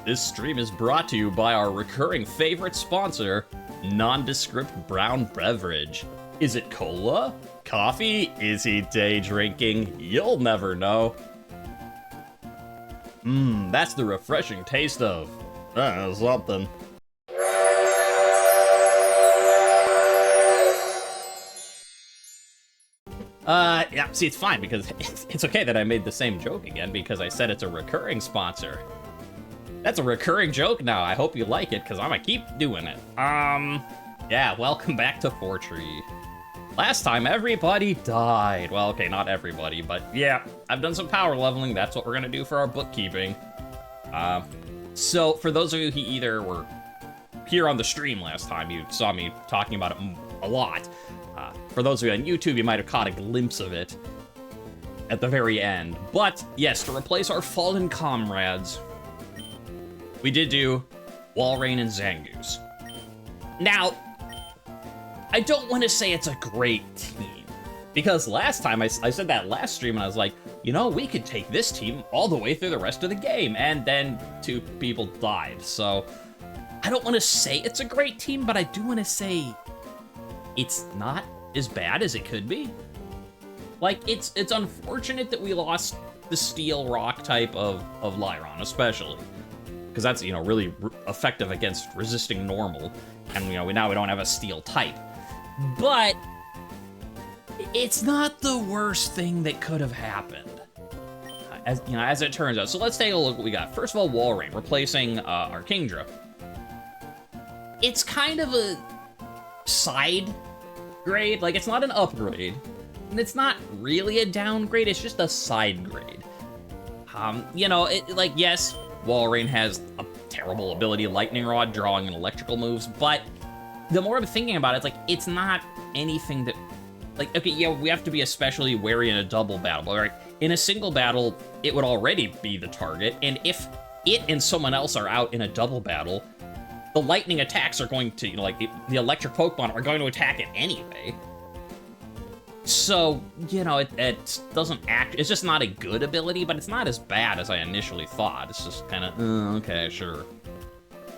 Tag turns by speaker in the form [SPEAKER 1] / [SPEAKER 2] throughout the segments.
[SPEAKER 1] This stream is brought to you by our recurring favorite sponsor, Nondescript Brown Beverage. Is it cola? Coffee? Is he day drinking? You'll never know. That's the refreshing taste of something. Yeah, see, it's fine, because it's okay that I made the same joke again, because I said it's a recurring sponsor. That's a recurring joke now. I hope you like it, because I'm gonna keep doing it. Yeah, welcome back to Fortree. Last time, everybody died. Well, okay, not everybody, but yeah, I've done some power leveling. That's what we're gonna do for our bookkeeping. So, for those of you who either were here on the stream last time, you saw me talking about it a lot. For those of you on YouTube, you might have caught a glimpse of it at the very end. But, yes, to replace our fallen comrades, we did do Walrein and Zangoose. Now, I don't want to say it's a great team, because last time I said that last stream and I was like, you know, we could take this team all the way through the rest of the game, and then 2 people died. So, I don't want to say it's a great team, but I do want to say it's not as bad as it could be. Like, it's unfortunate that we lost the steel rock type of Lyron, especially, because that's, you know, really effective against resisting normal, and, you know, now we don't have a steel type. But it's not the worst thing that could have happened, as you know, as it turns out. So let's take a look at what we got. First of all, Walrein replacing our Kingdra. It's kind of a side grade. Like, it's not an upgrade, and it's not really a downgrade. It's just a side grade. You know, like, yes, Walrein has a terrible ability, Lightning Rod, drawing and electrical moves, but the more I'm thinking about it, it's like, it's not anything that, like, okay, yeah, we have to be especially wary in a double battle, but right, in a single battle, it would already be the target, and if it and someone else are out in a double battle, the lightning attacks are going to, you know, like, the electric Pokemon are going to attack it anyway. So, you know, it doesn't act, it's just not a good ability, but it's not as bad as I initially thought. It's just kind of, okay, sure.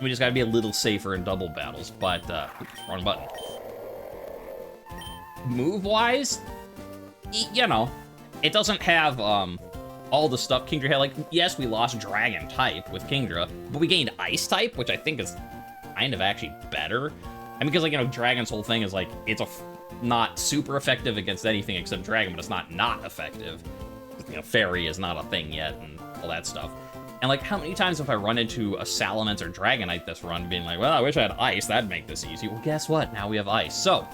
[SPEAKER 1] We just gotta be a little safer in double battles, but, oops, wrong button. Move-wise, you know, it doesn't have, all the stuff Kingdra had. Like, yes, we lost Dragon type with Kingdra, but we gained Ice type, which I think is kind of actually better. I mean, because, like, you know, Dragon's whole thing is, like, it's not super effective against anything except Dragon, but it's not effective. You know, Fairy is not a thing yet, and all that stuff. And, like, how many times have I run into a Salamence or Dragonite this run being like, well, I wish I had Ice, that'd make this easy. Well, guess what? Now we have Ice. So,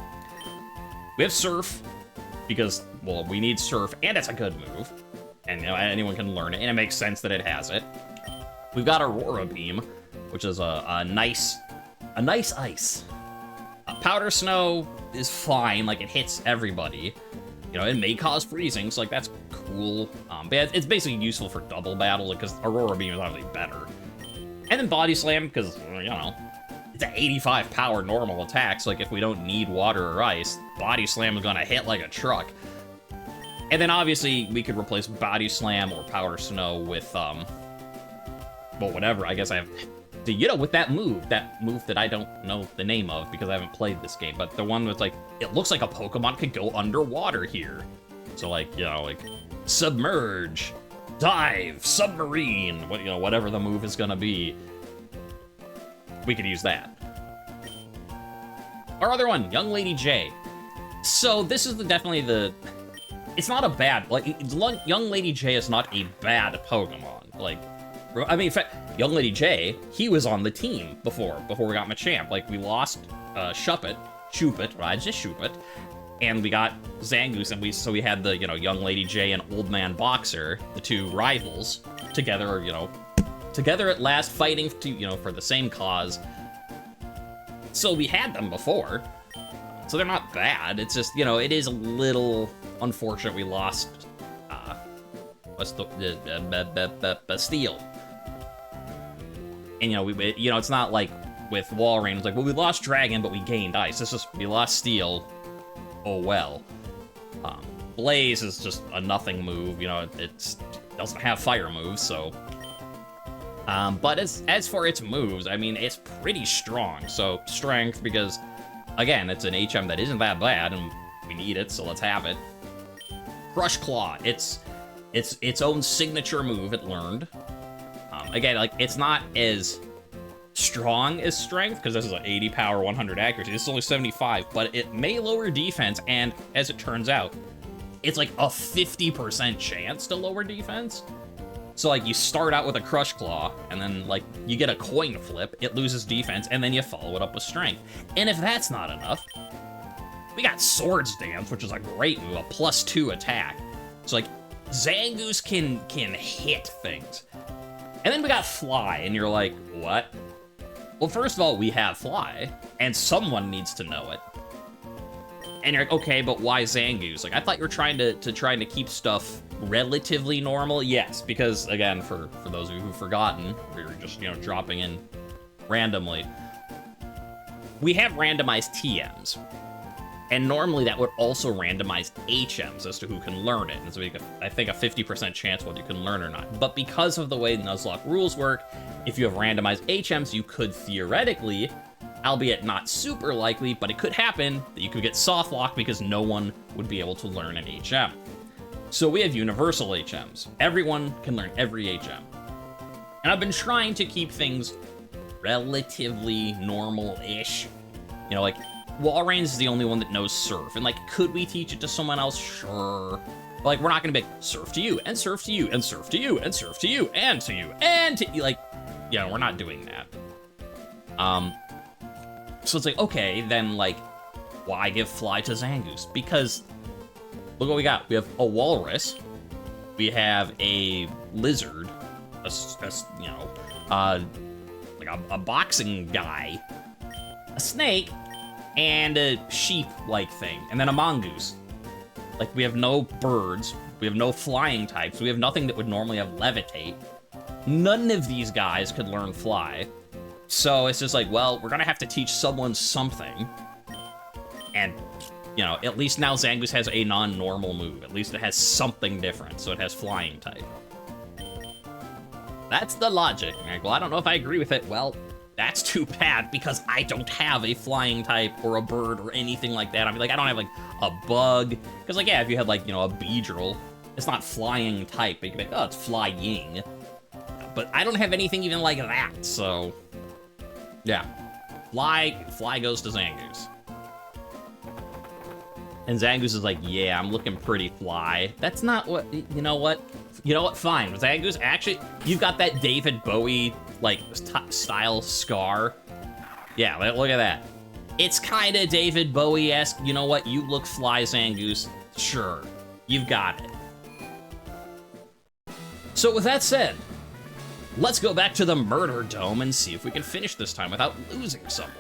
[SPEAKER 1] we have Surf, because, well, we need Surf, and it's a good move. And, you know, anyone can learn it, and it makes sense that it has it. We've got Aurora Beam, which is a nice ice. Powder Snow is fine, like, it hits everybody. You know, it may cause freezing, so, like, that's cool. But it's basically useful for double battle, because Aurora Beam is obviously better. And then Body Slam, because, you know, it's an 85 power normal attack, so, like, if we don't need water or ice, Body Slam is gonna hit like a truck. And then, obviously, we could replace Body Slam or Powder Snow with, well, whatever, I guess I have... You know, with that move that I don't know the name of because I haven't played this game, but the one that's like, it looks like a Pokemon could go underwater here. So, like, you know, like, Submerge, Dive, Submarine, what, you know, whatever the move is gonna be. We could use that. Our other one, Young Lady J. So, this is definitely the... It's not a bad... Like, Young Lady J is not a bad Pokemon. Like, I mean, in fact, Young Lady J, he was on the team before we got Machamp. Like, we lost Shuppet, right, just Shuppet, and we got Zangoose, and so we had the, you know, Young Lady J and Old Man Boxer, the 2 rivals, together, you know, together at last, fighting to, you know, for the same cause. So we had them before, so they're not bad. It's just, you know, it is a little unfortunate we lost Steel. And, you know, it's not like with Walrein, it's like, well, we lost Dragon, but we gained Ice. It's just, we lost Steel. Oh, well. Blaze is just a nothing move, you know, it doesn't have fire moves, so But as for its moves, I mean, it's pretty strong. So strength, because again, it's an HM that isn't that bad, and we need it, so let's have it. Crush Claw. It's its own signature move. It learned. Again, like, it's not as strong as strength, because this is an 80 power, 100 accuracy. This is only 75, but it may lower defense, and as it turns out, it's like a 50% chance to lower defense. So, like, you start out with a Crush Claw, and then, like, you get a coin flip, it loses defense, and then you follow it up with strength. And if that's not enough, we got Swords Dance, which is a great move, a +2 attack. So, like, Zangoose can hit things. And then we got Fly, and you're like, what? Well, first of all, we have Fly, and someone needs to know it. And you're like, okay, but why Zangoose? Like, I thought you were trying to keep stuff relatively normal. Yes, because, again, for those of you who've forgotten, we were just, dropping in randomly. We have randomized TMs. And normally that would also randomize HMs as to who can learn it. And so I think a 50% chance whether you can learn or not. But because of the way Nuzlocke rules work, if you have randomized HMs, you could theoretically, albeit not super likely, but it could happen, that you could get softlock because no one would be able to learn an HM. So we have universal HMs. Everyone can learn every HM. And I've been trying to keep things relatively normal-ish. Like, Walrein is the only one that knows Surf, and, like, could we teach it to someone else? Sure. But, like, we're not gonna be like, Surf to you, and Surf to you, and Surf to you, and Surf to you, and to you, and to you. Like, we're not doing that. So it's like, okay, then, like, why give Fly to Zangoose? Because, look what we got. We have a Walrus, we have a Lizard, like a boxing guy, a snake, and a sheep-like thing, and then a mongoose. Like, we have no birds, we have no flying types, we have nothing that would normally have levitate. None of these guys could learn fly. So it's just like, well, we're gonna have to teach someone something. And, at least now Zangoose has a non-normal move. At least it has something different, so it has flying type. That's the logic. Well, I don't know if I agree with it. Well, that's too bad, because I don't have a flying type or a bird or anything like that. I mean, like, I don't have, like, a bug. Because, like, yeah, if you had, like, a Beedrill, it's not flying type. But you can be like, oh, it's flying. But I don't have anything even like that, so... yeah. Fly goes to Zangoose. And Zangoose is like, yeah, I'm looking pretty fly. That's not what... You know what? Fine. Zangoose, actually, you've got that David Bowie... like, style scar. Yeah, look at that. It's kind of David Bowie-esque. You know what? You look fly, Zangoose. Sure. You've got it. So with that said, let's go back to the Murder Dome and see if we can finish this time without losing someone.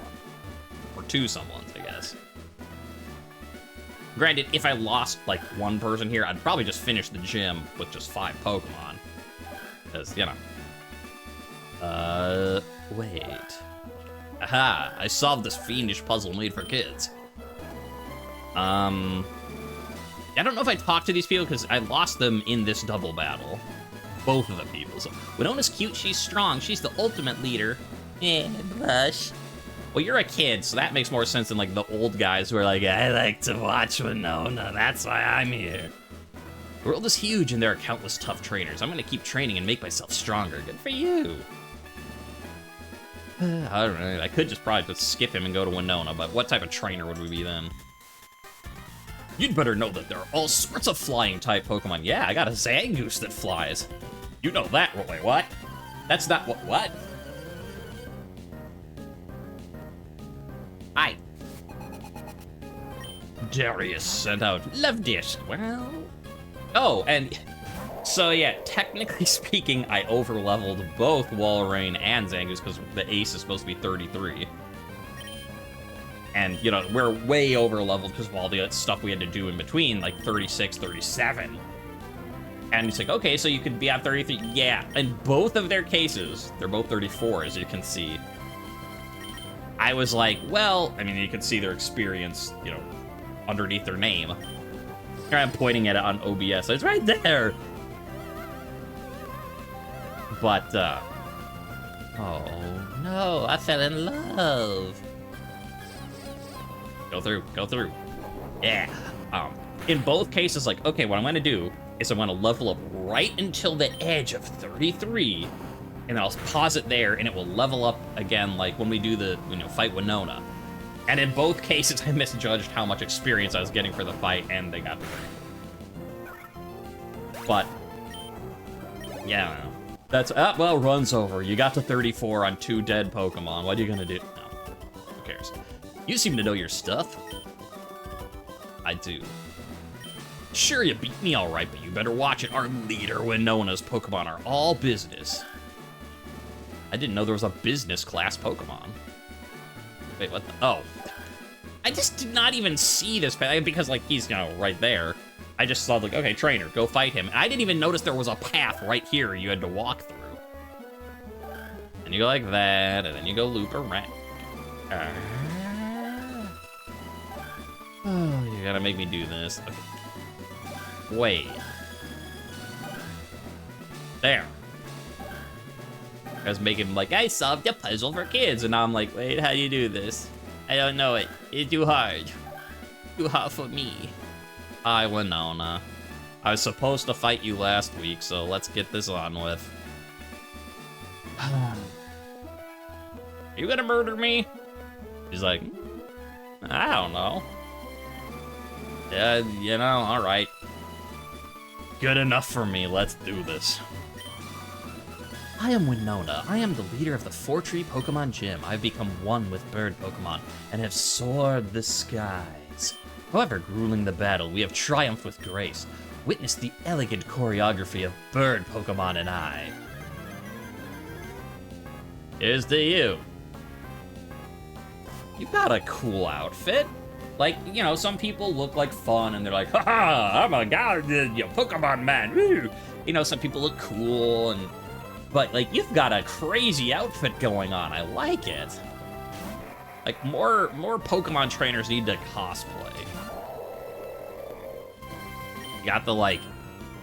[SPEAKER 1] Or two someones, I guess. Granted, if I lost, like, one person here, I'd probably just finish the gym with just 5 Pokemon. Because, wait. Aha, I solved this fiendish puzzle made for kids. I don't know if I talked to these people because I lost them in this double battle. Both of the people. So, Winona's cute, she's strong, she's the ultimate leader. Yeah, Bush. Well, you're a kid, so that makes more sense than, like, the old guys who are like, I like to watch Winona, that's why I'm here. The world is huge and there are countless tough trainers. I'm gonna keep training and make myself stronger. Good for you. I don't know, I could probably just skip him and go to Winona, but what type of trainer would we be then? You'd better know that there are all sorts of flying type Pokemon. Yeah, I got a Zangoose that flies. You know that, Roy, what? That's not what? Hi. Darius sent out Love Dish. Well... oh, and... so yeah, technically speaking, I overleveled both Walrein and Zangoose because the ace is supposed to be 33. And, we're way overleveled because of all the stuff we had to do in between, like 36, 37. And it's like, okay, so you could be at 33. Yeah, in both of their cases, they're both 34, as you can see. I was like, well, I mean, you can see their experience, underneath their name. Here I'm pointing at it on OBS. It's right there. But, Oh, no, I fell in love. Go through, go through. Yeah. In both cases, like, okay, what I'm gonna do is I'm gonna level up right until the edge of 33, and then I'll pause it there, and it will level up again, like when we do the, fight Winona. And in both cases, I misjudged how much experience I was getting for the fight, and they got the grade. But, yeah, I don't know. That's, well, run's over. You got to 34 on 2 dead Pokemon. What are you gonna do? No, who cares? You seem to know your stuff. I do. Sure, you beat me all right, but you better watch it. Our leader, Winona's Pokemon are all business. I didn't know there was a business class Pokemon. Wait, what the? Oh. I just did not even see this because, like, he's, right there. I just saw, like, okay, trainer, go fight him. And I didn't even notice there was a path right here you had to walk through. And you go like that, and then you go loop around. Oh, you gotta make me do this. Okay. Wait. There. I was making like, I solved a puzzle for kids, and now I'm like, wait, how do you do this? I don't know it. It's too hard. Too hard for me. Hi, Winona. I was supposed to fight you last week, so let's get this on with. Are you gonna murder me? He's like, I don't know. Yeah, alright. Good enough for me, let's do this. I am Winona. I am the leader of the Fortree Pokemon Gym. I've become one with bird Pokemon and have soared the skies. However grueling the battle, we have triumphed with grace. Witness the elegant choreography of bird Pokemon and I. Here's to you. You got a cool outfit. Like, some people look like fun and they're like, haha, I'm a Pokemon man. Woo. Some people look cool but like you've got a crazy outfit going on. I like it. Like more Pokemon trainers need to cosplay. You got the like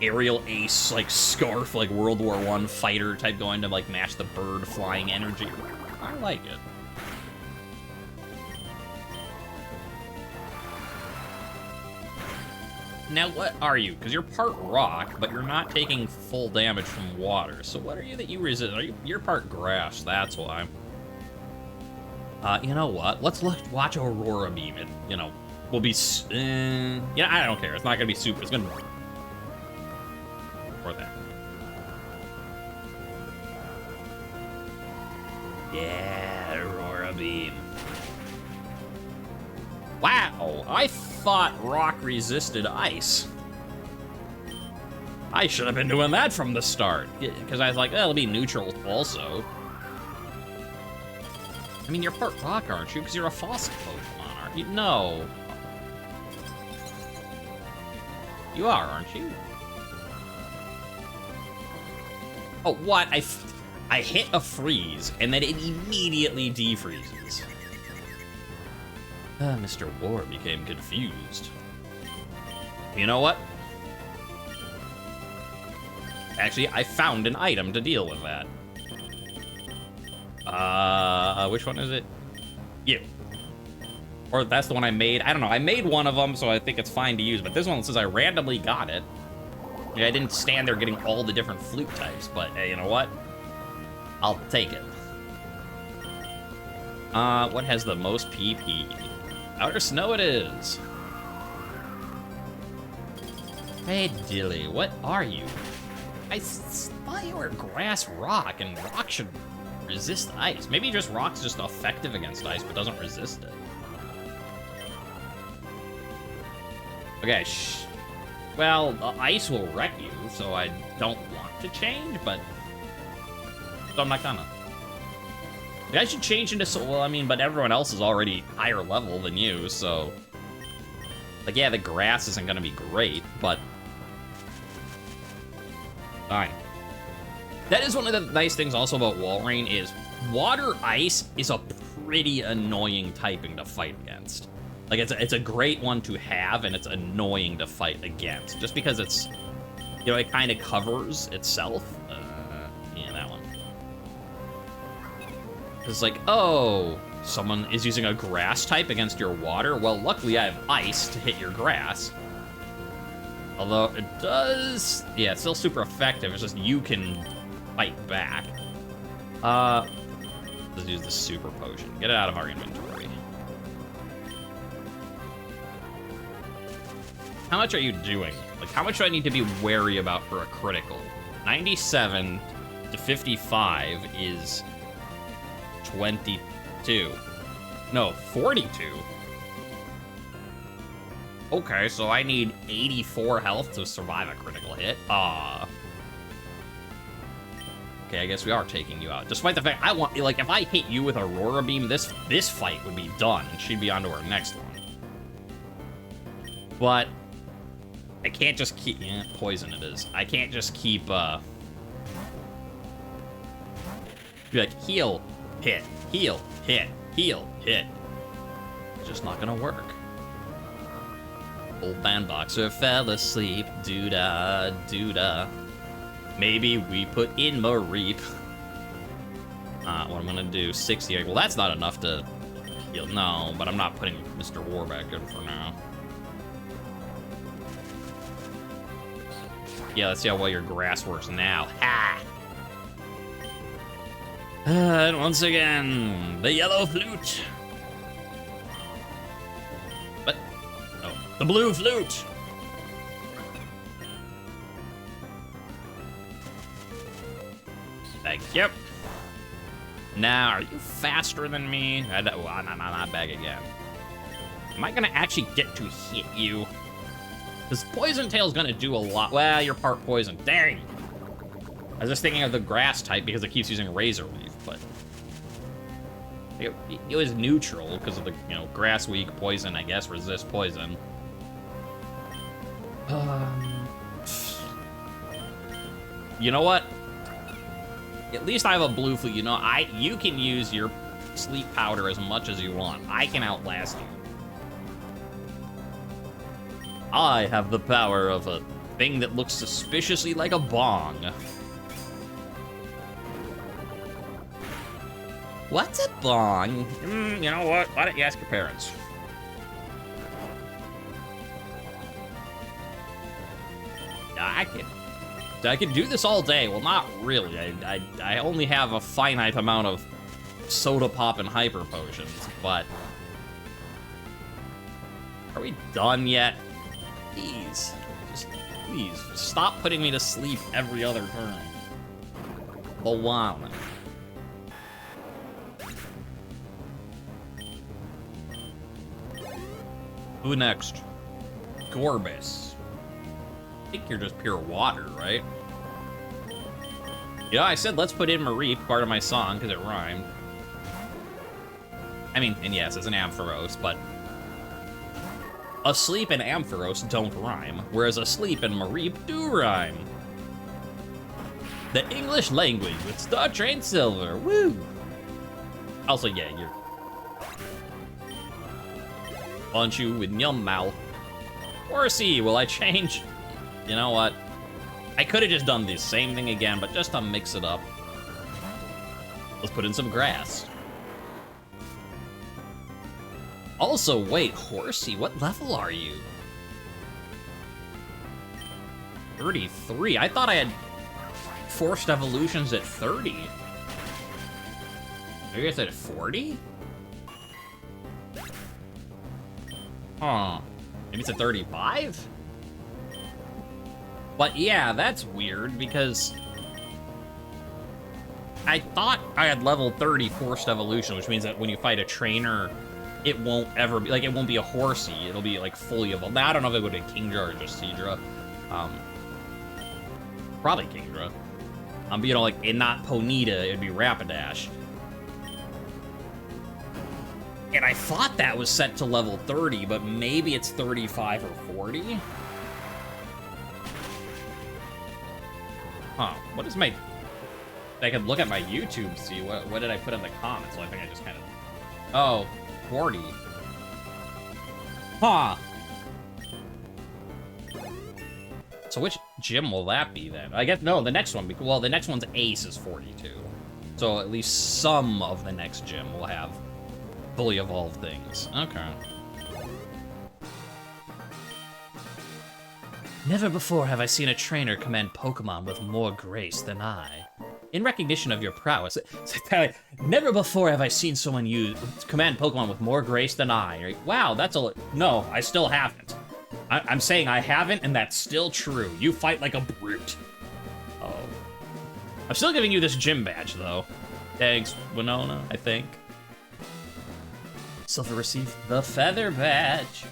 [SPEAKER 1] aerial ace like scarf like World War I fighter type going to like match the bird flying energy. I like it. Now, what are you? Because you're part rock, but you're not taking full damage from water. So what are you that you resist? You're part grass, that's why. You know what? Let's watch Aurora Beam. It, will be... yeah, I don't care. It's not going to be super. It's going to... Or that. Yeah, Aurora Beam. Wow, I thought rock resisted ice. I should have been doing that from the start. Because I was like, it'll be neutral also. I mean, you're part rock, aren't you? Because you're a fossil Pokemon, aren't you? No. You are, aren't you? Oh, what? I hit a freeze, and then it immediately defreezes. Mr. War became confused. You know what? Actually, I found an item to deal with that. Which one is it? You. Or that's the one I made. I don't know. I made one of them, so I think it's fine to use. But this one says I randomly got it. Yeah, I didn't stand there getting all the different flute types. But hey, you know what? I'll take it. What has the most PP? Outer Snow it is. Hey, Dilly, what are you? I thought you were grass rock, and rock should resist ice. Maybe just rock's just effective against ice, but doesn't resist it. Okay, well, ice will wreck you, so I don't want to change, but... So I'm not gonna. I should change into well, I mean, but everyone else is already higher level than you, so... Like, yeah, the grass isn't gonna be great, but... Fine. That is one of the nice things also about Walrein is water ice is a pretty annoying typing to fight against. Like, it's a great one to have, and it's annoying to fight against. Just because it's, it kind of covers itself. Yeah, that one. It's like, oh, someone is using a grass type against your water. Well, luckily I have ice to hit your grass. Although it does, yeah, it's still super effective. It's just you can fight back. Let's use the super potion. Get it out of our inventory. How much are you doing? Like, how much do I need to be wary about for a critical? 97 to 55 is 22. No, 42. Okay, so I need 84 health to survive a critical hit. Okay, I guess we are taking you out. Despite the fact I want, like, if I hit you with Aurora Beam, this fight would be done. She'd be on to our next one. But I can't just keep, yeah, poison it is. I can't just keep, be like, heal, hit, heal, hit, heal, hit. It's just not gonna work. Old bandboxer fell asleep, doo-da, doo-da. Maybe we put in Mareep. What I'm gonna do, 60. Well, that's not enough to heal. No, but I'm not putting Mr. War back in for now. Yeah, let's see how well your grass works now. Ha! And once again, the yellow flute. But, oh, the blue flute. Thank you. Now, are you faster than me? Well, not back again. Am I gonna actually get to hit you? Because Poison Tail's gonna do a lot. Well, you're part poison. Dang! I was just thinking of the grass type because it keeps using Razor Leaf, but it was neutral because of the, you know, grass weak, poison, I guess, resist poison. You know what? At least I have a blue flute. You know, you can use your sleep powder as much as you want. I can outlast you. I have the power of a thing that looks suspiciously like a bong. What's a bong? You know what? Why don't you ask your parents? I can do this all day. Well, not really. I only have a finite amount of soda pop and hyper potions, but are we done yet? Please, just please stop putting me to sleep every other turn. Luana. Who next? Gorbis. I think you're just pure water, right? Yeah, I said let's put in Mareep, part of my song, because it rhymed. I mean, and yes, it's an Ampharos, but Asleep and Ampharos don't rhyme, whereas Asleep and Mareep do rhyme. The English language with StarTrain Silver, woo! Also, yeah, you're... Punch you with your mouth. Horsey, will I change? You know what? I could have just done the same thing again, but just to mix it up. Let's put in some grass. Also, wait, Horsey, what level are you? 33. I thought I had forced evolutions at 30. Maybe it's at 40? Huh. Maybe it's at 35? But yeah, that's weird because I thought I had level 30 forced evolution, which means that when you fight a trainer, it won't ever be, like, it won't be a Horsey. It'll be, like, fully evolved. Now, I don't know if it would be Kingdra or just Seadra. Probably Kingdra. But, you know, like, and not Ponyta, it'd be Rapidash. And I thought that was set to level 30, but maybe it's 35 or 40? Huh, what is my... I could look at my YouTube, see, what did I put in the comments? So I think I just kind of... Oh, 40. Huh. So which gym will that be then? I guess, no, the next one, well, the next one's Ace is 42. So at least some of the next gym will have fully evolved things. Okay. Never before have I seen a trainer command Pokemon with more grace than I. In recognition of your prowess, never before have I seen someone command Pokemon with more grace than I. Wow, that's a... No, I still haven't. I'm saying I haven't, and that's still true. You fight like a brute. Oh. I'm still giving you this gym badge, though. Thanks, Winona, I think. Silver received the feather badge.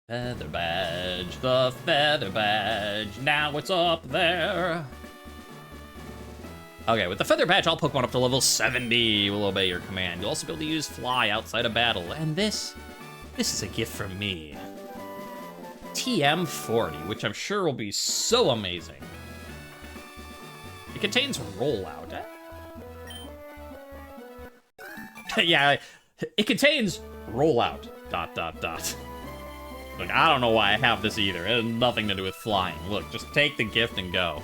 [SPEAKER 1] Feather badge, the feather badge, now it's up there. Okay, with the feather badge, all Pokemon up to level 70 will obey your command. You'll also be able to use Fly outside of battle, and this is a gift from me. TM40, which I'm sure will be so amazing. It contains Rollout. Yeah, it contains Rollout, ... Look, I don't know why I have this either. It has nothing to do with flying. Look, just take the gift and go.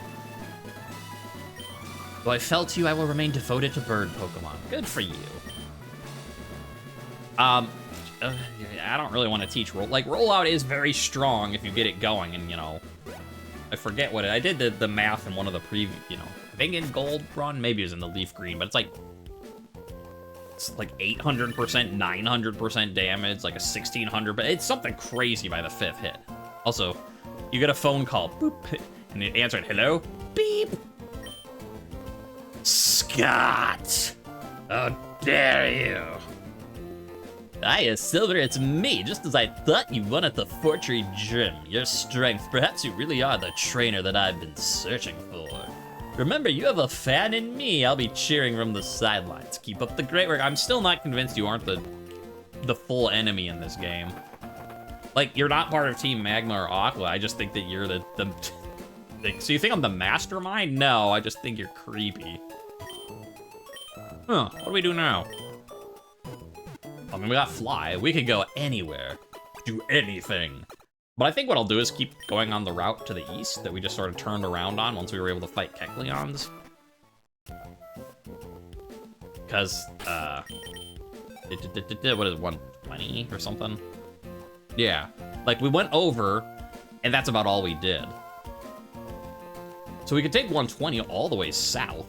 [SPEAKER 1] Though I fell to you, I will remain devoted to bird Pokemon. Good for you. I don't really want to teach Rollout is very strong if you get it going, and, you know, I forget what I did the math in one of the previous, you know, I think in Gold Run, maybe it was in the Leaf Green, but it's like 800%, 900% damage, like a 1600, but it's something crazy by the 5th hit. Also, you get a phone call, boop, and you answer it, hello, beep. Scott, how dare you? Hiya, Silver, it's me, just as I thought you won at the Fortree gym. Your strength, perhaps you really are the trainer that I've been searching for. Remember, you have a fan in me. I'll be cheering from the sidelines. Keep up the great work. I'm still not convinced you aren't the full enemy in this game. Like, you're not part of Team Magma or Aqua. I just think that you're the so you think I'm the mastermind? No, I just think you're creepy. Huh, what do we do now? I mean, we got Fly. We could go anywhere. Do anything. But I think what I'll do is keep going on the route to the east that we just sort of turned around on once we were able to fight Kecleons. Because, what is it, 120 or something? Yeah, like we went over, and that's about all we did. So we could take 120 all the way south,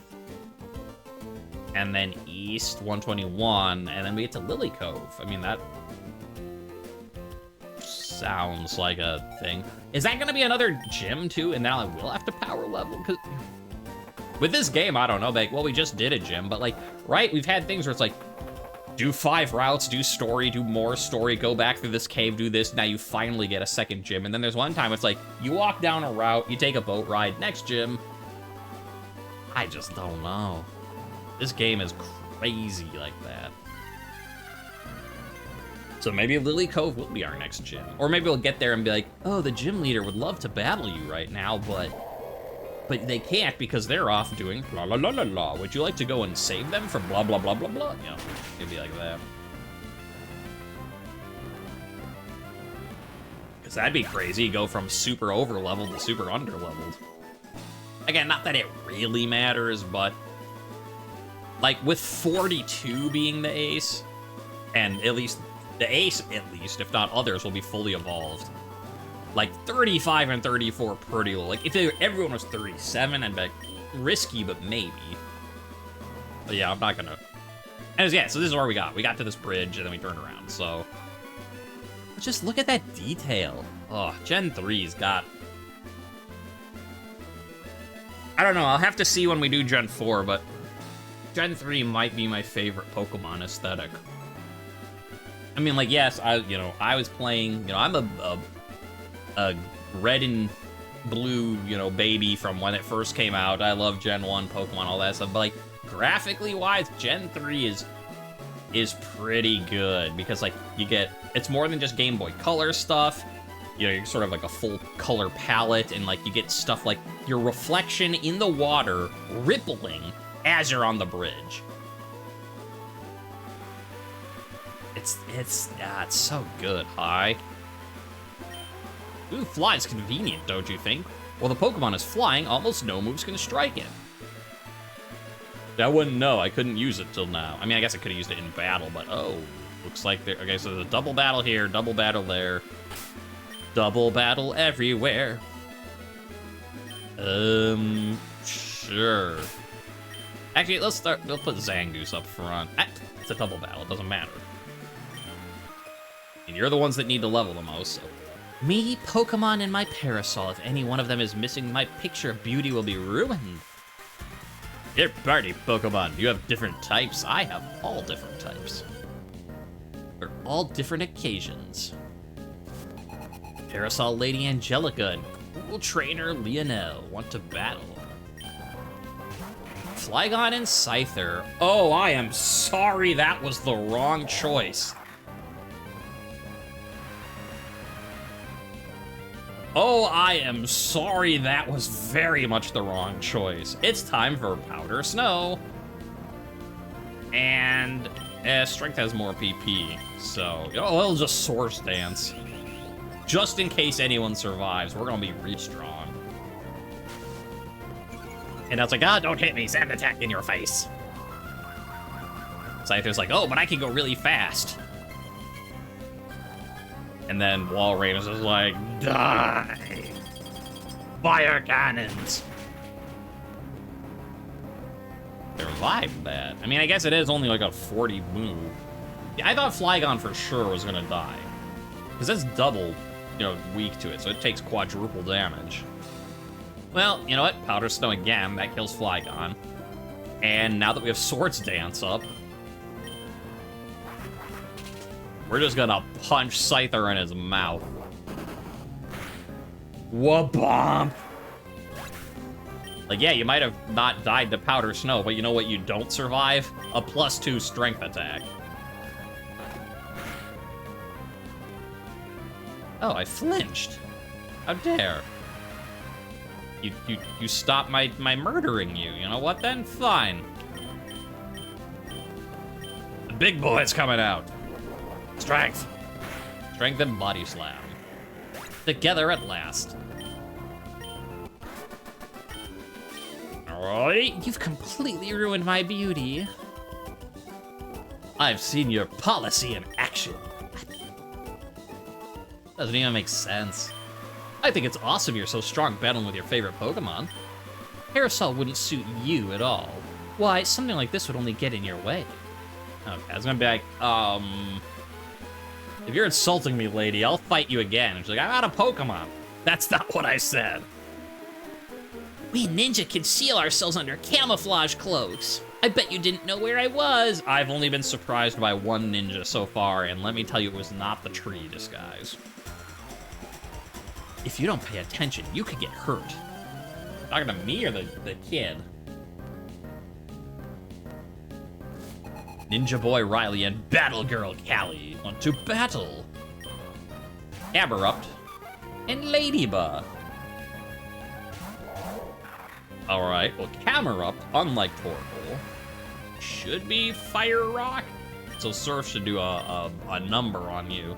[SPEAKER 1] and then east 121, and then we get to Lily Cove. I mean, that sounds like a thing. Is that gonna be another gym too? And now I will have to power level? Because with this game, I don't know, like, well, we just did a gym, but like, right, we've had things where it's like, do 5 routes, do story, do more story, go back through this cave, do this, now you finally get a second gym. And then there's one time it's like, you walk down a route, you take a boat ride, next gym. I just don't know. This game is crazy like that. So maybe Lily Cove will be our next gym. Or maybe we'll get there and be like, oh, the gym leader would love to battle you right now, but they can't because they're off doing blah, blah, blah, blah, blah. Would you like to go and save them from blah, blah, blah, blah, blah? You know, it'd be like that. Because that'd be crazy, go from super over-leveled to super under-leveled. Again, not that it really matters, but like with 42 being the ace, and at least the ace, if not others, will be fully evolved. Like 35 and 34 pretty low. Like if everyone was 37, I'd be like, risky, but maybe. But yeah, I'm not gonna. And yeah, so this is where we got. We got to this bridge and then we turned around. So just look at that detail. Oh, Gen 3's got. I don't know. I'll have to see when we do Gen 4, but Gen 3 might be my favorite Pokemon aesthetic. I mean, like, yes, I was playing, I'm a red and blue, baby from when it first came out. I love Gen 1 Pokemon, all that stuff. But, like, graphically wise, Gen 3 is pretty good because, like, it's more than just Game Boy Color stuff. You're sort of like a full color palette, and, like, you get stuff like your reflection in the water rippling as you're on the bridge. It's so good. Hi. Ooh, Fly's convenient, don't you think? While the Pokemon is flying, almost no moves can strike it. I wouldn't know. I couldn't use it till now. I mean, I guess I could have used it in battle, but oh, looks like there. Okay, so there's a double battle here, double battle there, double battle everywhere. Sure. Actually, let's put Zangoose up front. It's a double battle. It doesn't matter. And you're the ones that need to level the most. So. Me, Pokemon, and my Parasol. If any one of them is missing, my picture of beauty will be ruined. Your party, Pokemon. You have different types. I have all different types. For all different occasions. Parasol Lady Angelica and cool trainer Lionel want to battle. Flygon and Scyther. Oh, I am sorry, that was the wrong choice. Oh, I am sorry, that was very much the wrong choice. It's time for Powder Snow. And Strength has more PP, so it'll just Source Dance. Just in case anyone survives, we're gonna be really strong. And I was like, ah, don't hit me, sand attack in your face. Scyther's like, oh, but I can go really fast. And then Walrein is just like, die! Fire cannons! They revived that. I mean, I guess it is only like a 40 move. Yeah, I thought Flygon for sure was gonna die. Because that's double, weak to it, so it takes quadruple damage. Well, you know what? Powder Snow again, that kills Flygon. And now that we have Swords Dance up, we're just gonna punch Scyther in his mouth. Wha-bomb! Like, yeah, you might have not died to Powder Snow, but you know what you don't survive? A +2 strength attack. Oh, I flinched. How dare. You stopped my murdering you. You know what then? Fine. The big boy's coming out. Strength. Strength and Body Slam. Together at last. Alright. You've completely ruined my beauty. I've seen your policy in action. Doesn't even make sense. I think it's awesome you're so strong battling with your favorite Pokemon. Parasol wouldn't suit you at all. Why, something like this would only get in your way. Okay, I was gonna be like, if you're insulting me, lady, I'll fight you again. And she's like, I'm out of Pokemon. That's not what I said. We ninja conceal ourselves under camouflage cloaks. I bet you didn't know where I was. I've only been surprised by one ninja so far, and let me tell you, it was not the tree disguise. If you don't pay attention, you could get hurt. Talking to me or the kid? Ninja Boy Riley and Battle Girl Callie want to battle. Camerupt and Ladybug. Alright, well, Camerupt, unlike Torkoal, should be Fire Rock. So Surf should do a number on you.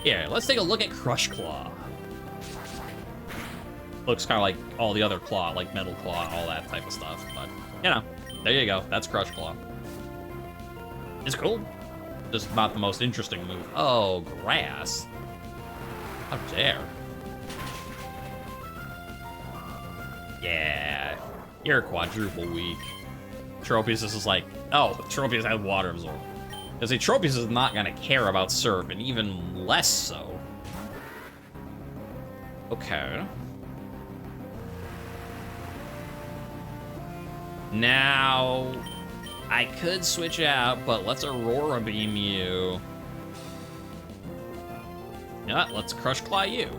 [SPEAKER 1] Yeah, let's take a look at Crush Claw. Looks kind of like all the other Claw, like Metal Claw, all that type of stuff. But, there you go. That's Crush Claw. It's cool. Just not the most interesting move. Oh, Grass. How dare. Yeah. You're quadruple weak. Tropius is like, oh, Tropius has Water Absorb. Because Tropius is not going to care about Surf, and even less so. Okay. Now, I could switch out, but let's Aurora Beam you. Yeah, let's Crush Claw you.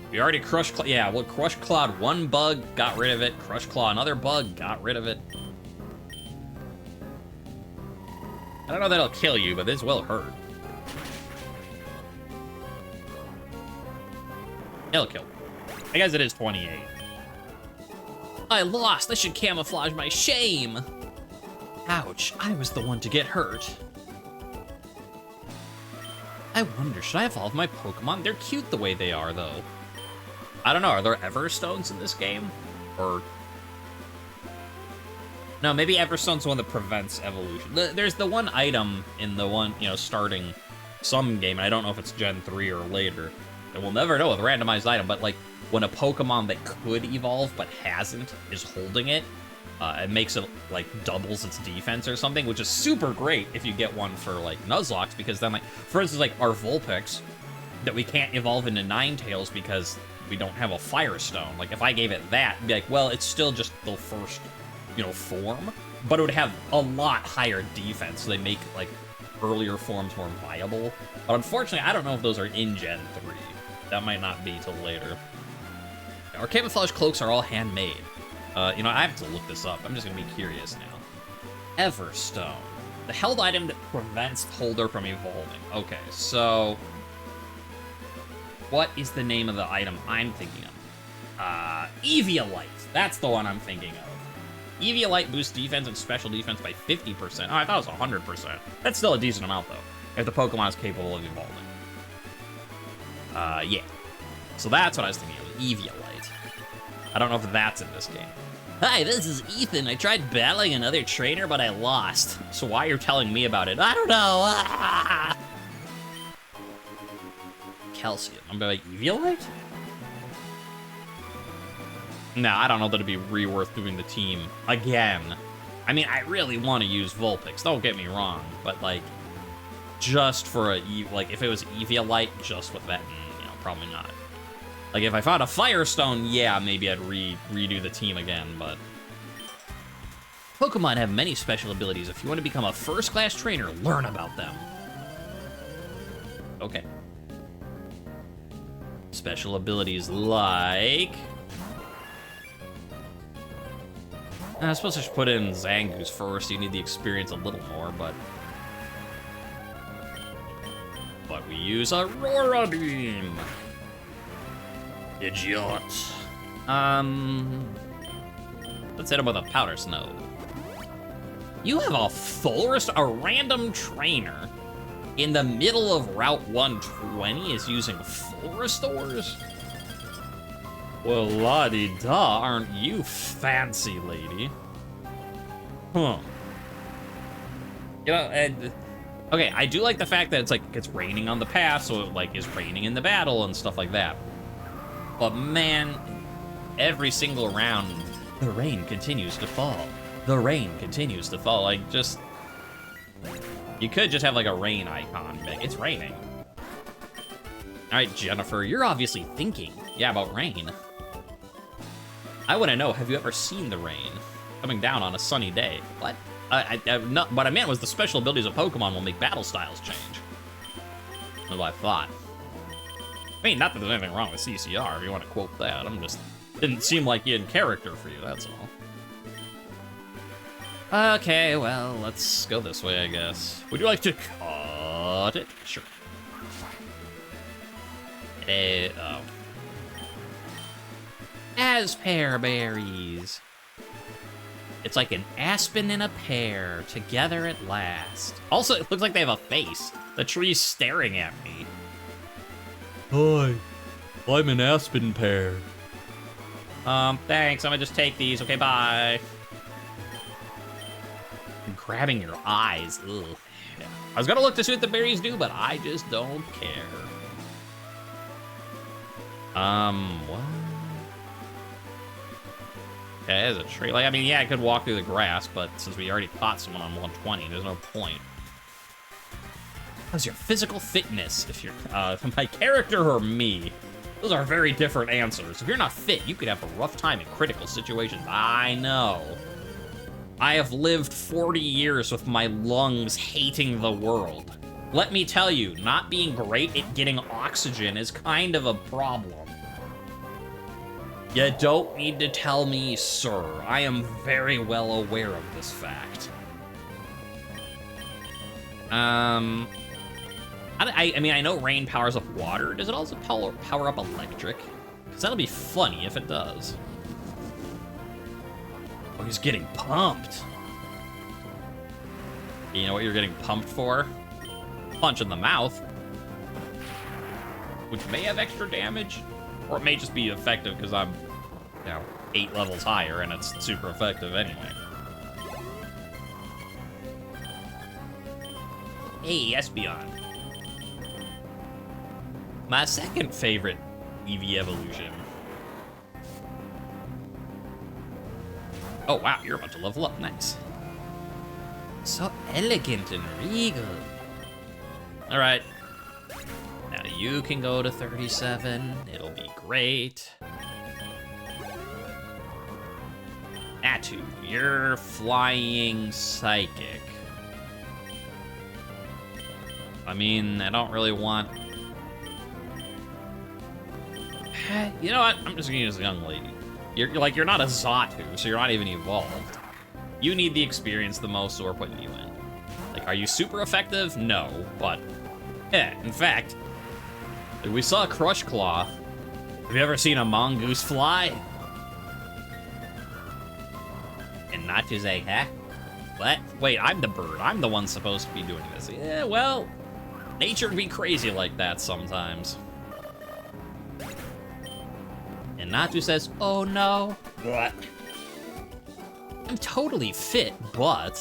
[SPEAKER 1] We already Crush Claw. Yeah, well, Crush Clawed one bug, got rid of it. Crush Claw another bug, got rid of it. I don't know that it'll kill you, but this will hurt. It'll kill. I guess it is 28. I lost. I should camouflage my shame. Ouch, I was the one to get hurt. I wonder, should I evolve my Pokemon? They're cute the way they are, though. I don't know, are there Everstones in this game? Or No, maybe Everstone's the one that prevents evolution. There's the one item in the one, you know, starting some game, and I don't know if it's Gen 3 or later, and we'll never know with a randomized item, but, like, when a Pokemon that could evolve but hasn't is holding it, it makes it, like, doubles its defense or something, which is super great if you get one for, like, Nuzlocke, because then, like, for instance, like, our Vulpix, that we can't evolve into Ninetales because we don't have a Firestone. Like, if I gave it that, it'd be like, well, it's still just the first, you know, form, but it would have a lot higher defense, so they make, like, earlier forms more viable. But unfortunately, I don't know if those are in Gen 3. That might not be till later. Our camouflage cloaks are all handmade. You know, I have to look this up. I'm just gonna be curious now. Everstone. The held item that prevents holder from evolving. Okay, so... what is the name of the item I'm thinking of? Eviolite. That's the one I'm thinking of. Eviolite boosts defense and special defense by 50%. Oh, I thought it was 100%. That's still a decent amount, though, if the Pokemon is capable of evolving. Yeah. So that's what I was thinking of, Eviolite. I don't know if that's in this game. Hi, this is Ethan. I tried battling another trainer, but I lost. So why you're telling me about it? I don't know. Ah! Calcium. I'm gonna like, Eviolite? No, I don't know that it'd be worth doing the team again. I mean, I really want to use Vulpix, don't get me wrong, but like, just for like, if it was Eviolite, just with that, you know, probably not. Like, if I found a Firestone, yeah, maybe I'd redo the team again, but... Pokemon have many special abilities. If you want to become a first-class trainer, learn about them. Okay. Special abilities like... I suppose I should put in Zangoose first. You need the experience a little more, but... But we use Aurora Beam! Idiot. Let's hit him with a Powder Snow. You have a random trainer in the middle of Route 120 is using full restores? Well, la-di-da, aren't you fancy, lady? Huh. You know, and... okay, I do like the fact that it's like, it's raining on the path, so it like is raining in the battle and stuff like that. But man, every single round, the rain continues to fall. The rain continues to fall. Like, just... you could just have, like, a rain icon. It's raining. Alright, Jennifer, you're obviously thinking. Yeah, about rain. I want to know, have you ever seen the rain coming down on a sunny day? What? No, what I meant was the special abilities of Pokemon will make battle styles change. That's what I thought. I mean, not that there's anything wrong with CCR, if you want to quote that. I'm just... didn't seem like in character for you, that's all. Okay, well, let's go this way, I guess. Would you like to cut it? Sure. Oh. Aspear berries. It's like an aspen and a pear, together at last. Also, it looks like they have a face. The tree's staring at me. Hi, I'm an aspen pear. Thanks, I'm gonna just take these. Okay, bye. I'm grabbing your eyes. Ugh. Yeah. I was gonna look to see what the berries do, but I just don't care. What? Okay, there's a tree. Like, I mean, yeah, I could walk through the grass, but since we already caught someone on 120, there's no point. How's your physical fitness? If you're, my character or me? Those are very different answers. If you're not fit, you could have a rough time in critical situations. I know. I have lived 40 years with my lungs hating the world. Let me tell you, not being great at getting oxygen is kind of a problem. You don't need to tell me, sir. I am very well aware of this fact. I mean, I know rain powers up water. Does it also power up electric? Because that'll be funny if it does. Oh, he's getting pumped. You know what you're getting pumped for? Punch in the mouth. Which may have extra damage. Or it may just be effective because I'm, you know, 8 levels higher and it's super effective anyway. Hey, Espeon. My second favorite Eevee evolution. Oh, wow, you're about to level up. Nice. So elegant and regal. All right. Now you can go to 37. It'll be great. Atu, you're flying psychic. I mean, I don't really want... You know what? I'm just gonna use a young lady. You're you're not a Xatu, so you're not even evolved. You need the experience the most, so we're putting you in. Like, are you super effective? No, but yeah. In fact, we saw Crush Claw. Have you ever seen a mongoose fly? And not to say, huh? What? Wait, I'm the bird. I'm the one supposed to be doing this. Yeah, well, nature can be crazy like that sometimes. And Natu says, oh no. What? I'm totally fit, but...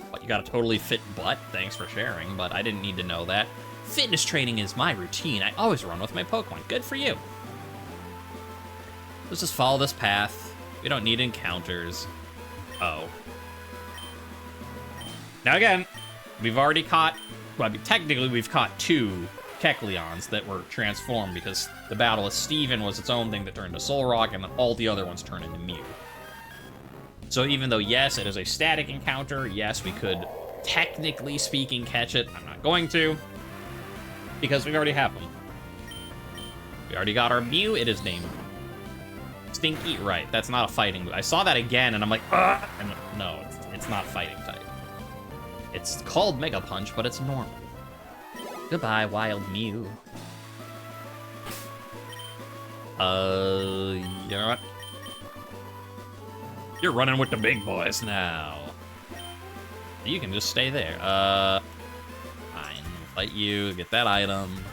[SPEAKER 1] What, you got a totally fit butt? Thanks for sharing, but I didn't need to know that. Fitness training is my routine. I always run with my Pokemon. Good for you. Let's just follow this path. We don't need encounters. Oh. Now again, we've already caught... Well, I mean, technically we've caught 2 Kecleons that were transformed because the battle with Steven was its own thing that turned to Solrock, and then all the other ones turned into Mew. So even though, yes, it is a static encounter, yes, we could, technically speaking, catch it. I'm not going to, because we already have them. We already got our Mew. It is named Stinky. Right, that's not a fighting move. I saw that again, and I'm like, ugh! And no, it's not fighting type. It's called Mega Punch, but it's normal. Goodbye, wild Mew. You know what? You're running with the big boys now. You can just stay there. Fine. Fight you, get that item.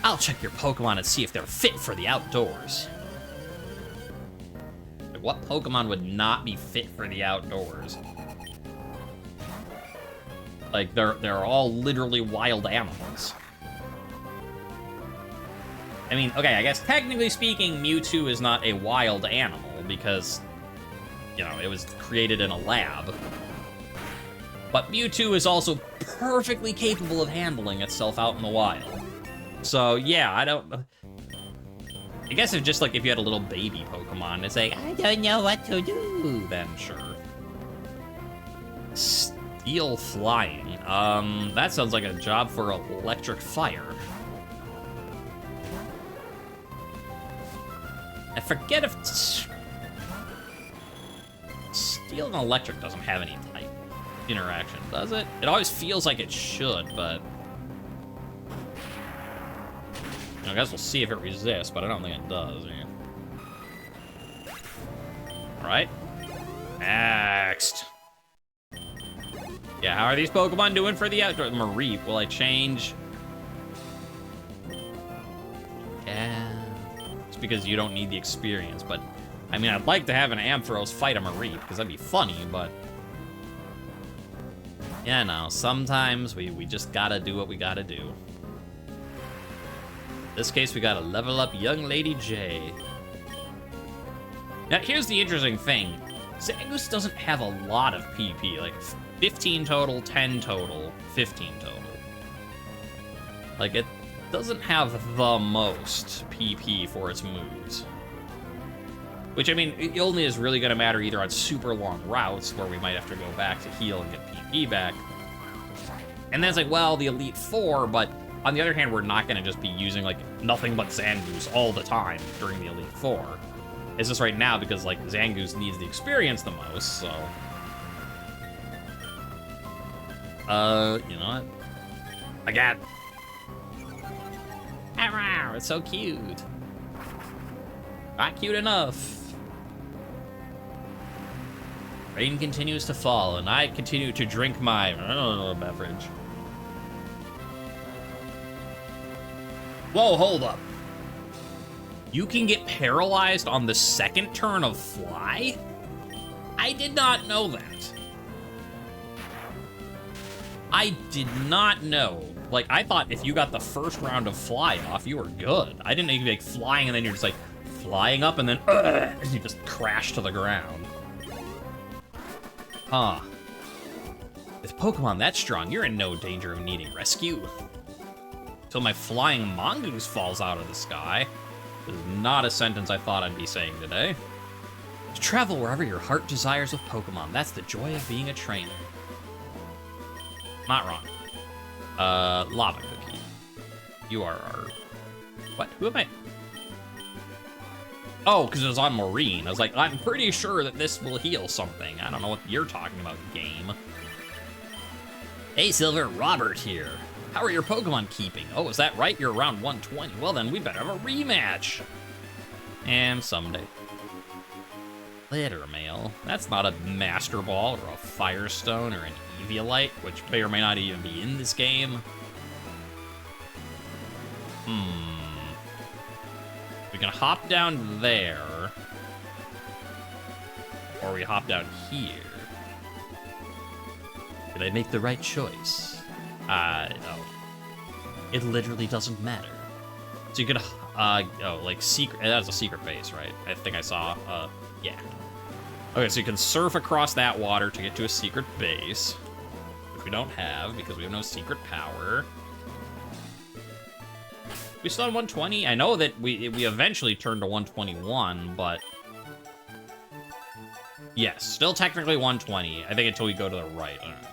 [SPEAKER 1] I'll check your Pokemon and see if they're fit for the outdoors. Like, what Pokemon would not be fit for the outdoors? Like, they're all literally wild animals. I mean, okay, I guess technically speaking, Mewtwo is not a wild animal because, you know, it was created in a lab. But Mewtwo is also perfectly capable of handling itself out in the wild. So, yeah, I guess it's just like if you had a little baby Pokemon to say, I don't know what to do, then sure. Steel flying. That sounds like a job for electric fire. I forget if steel and electric doesn't have any type interaction, does it? It always feels like it should, but I guess we'll see if it resists, but I don't think it does. Yeah. All right. Next. Yeah, how are these Pokemon doing for the outdoor? Mareep, will I change? Yeah. It's because you don't need the experience, but I mean, I'd like to have an Ampharos fight a Mareep, because that'd be funny, but yeah, no, sometimes we just gotta do what we gotta do. In this case, we gotta level up young Lady J. Now, here's the interesting thing. Zangoose doesn't have a lot of PP, like 15 total, 10 total, 15 total. Like, it doesn't have the most PP for its moves. Which, I mean, it only is really gonna matter either on super long routes, where we might have to go back to heal and get PP back. And then it's like, well, the Elite Four, but on the other hand, we're not gonna just be using, like, nothing but Zangoose all the time during the Elite Four. It's just right now because, like, Zangoose needs the experience the most, so... you know what? I got... Arrow, it's so cute. Not cute enough. Rain continues to fall, and I continue to drink my beverage. Whoa, hold up. You can get paralyzed on the second turn of Fly? I did not know that. I did not know. Like, I thought if you got the first round of fly off, you were good. I didn't even like flying and then you're just like flying up and then and you just crash to the ground. Huh. With Pokemon that strong, you're in no danger of needing rescue. Till my flying mongoose falls out of the sky. This is not a sentence I thought I'd be saying today. To travel wherever your heart desires with Pokemon. That's the joy of being a trainer. Not wrong. Lava Cookie. You are our... What? Who am I? Oh, because it was on Maureen. I was like, I'm pretty sure that this will heal something. I don't know what you're talking about, game. Hey, Silver, Robert here. How are your Pokemon keeping? Oh, is that right? You're around 120. Well, then we better have a rematch. And someday. Litter Mail. That's not a Master Ball or a Firestone or an Eviolite, which may or may not even be in this game. We can hop down there. Or we hop down here. Did I make the right choice? No. It literally doesn't matter. So you could, oh, like secret, that's a secret base, right? I think I saw, yeah. Okay, so you can surf across that water to get to a secret base, which we don't have because we have no secret power. We still on 120? I know that we eventually turned to 121, but yes, still technically 120. I think until we go to the right. I don't know.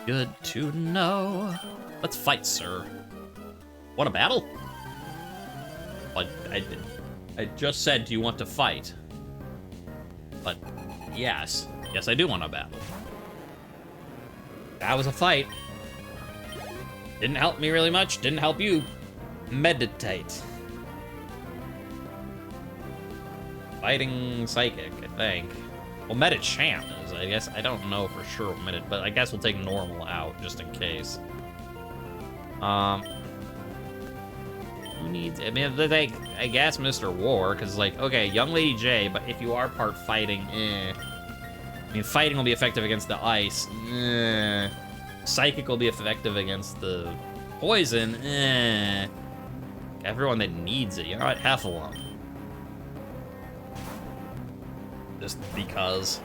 [SPEAKER 1] Good to know. Let's fight, sir. Want a battle? But I just said, do you want to fight? But yes, yes, I do want a battle. That was a fight. Didn't help me really much. Didn't help you. Meditate. Fighting Psychic, I think. Well, Medicham is, I guess. I don't know for sure what but I guess we'll take normal out just in case. Who needs? I mean, I guess Mr. War, because like, okay, Young Lady J, but if you are part fighting, I mean, fighting will be effective against the ice. Psychic will be effective against the poison. Everyone that needs it, you know what? Heffalump. Just because.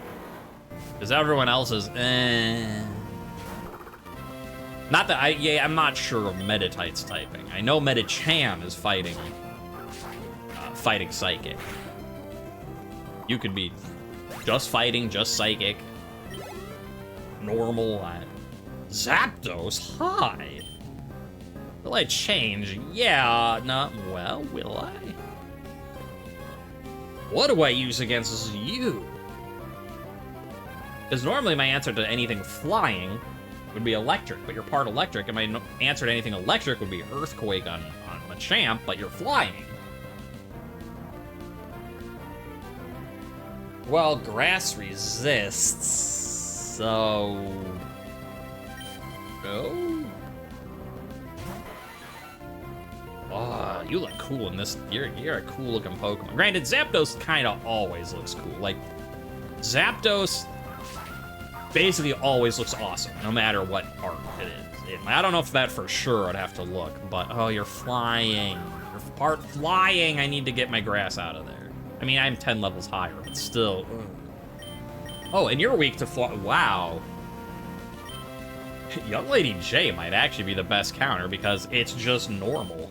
[SPEAKER 1] Because everyone else is, Not that I'm not sure of Meditite's typing. I know Medicham is fighting Psychic. You could be just fighting, just Psychic. Normal. Zapdos, hi. Will I change? Yeah, not well, will I? What do I use against you? Because normally my answer to anything flying would be electric, but you're part electric, and my answer to anything electric would be earthquake on Machamp, but you're flying. Well, grass resists, so... Oh? Oh, you look cool in this. You're a cool looking Pokemon. Granted, Zapdos kind of always looks cool. Like, Zapdos basically always looks awesome, no matter what art it is. I don't know if that for sure, I'd have to look, but oh, you're flying. You're part flying. I need to get my grass out of there. I mean, I'm 10 levels higher, but still. Oh, and you're weak to fly. Wow. Young Lady J might actually be the best counter because it's just normal.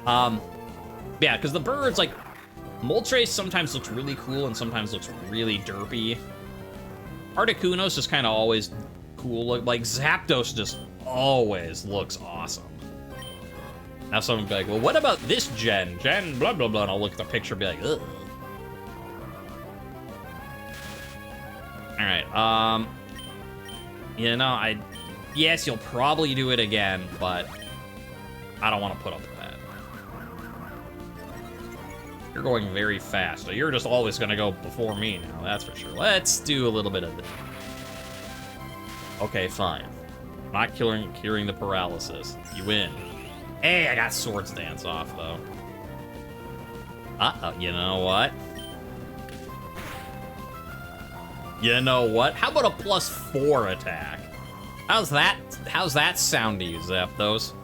[SPEAKER 1] Yeah, because the birds, like, Moltres sometimes looks really cool and sometimes looks really derpy. Articuno's just kind of always cool. Like, Zapdos just always looks awesome. Now someone will be like, well, what about this gen? Gen blah, blah, blah. And I'll look at the picture and be like, ugh. All right, you know, yes, you'll probably do it again, but I don't want to put up with that. You're going very fast, so you're just always going to go before me now, that's for sure. Let's do a little bit of this. Okay, fine. Not curing the paralysis. You win. Hey, I got Swords Dance off, though. Uh-oh, you know what? You know what? How about a +4 attack? How's that sound to you, Zapdos?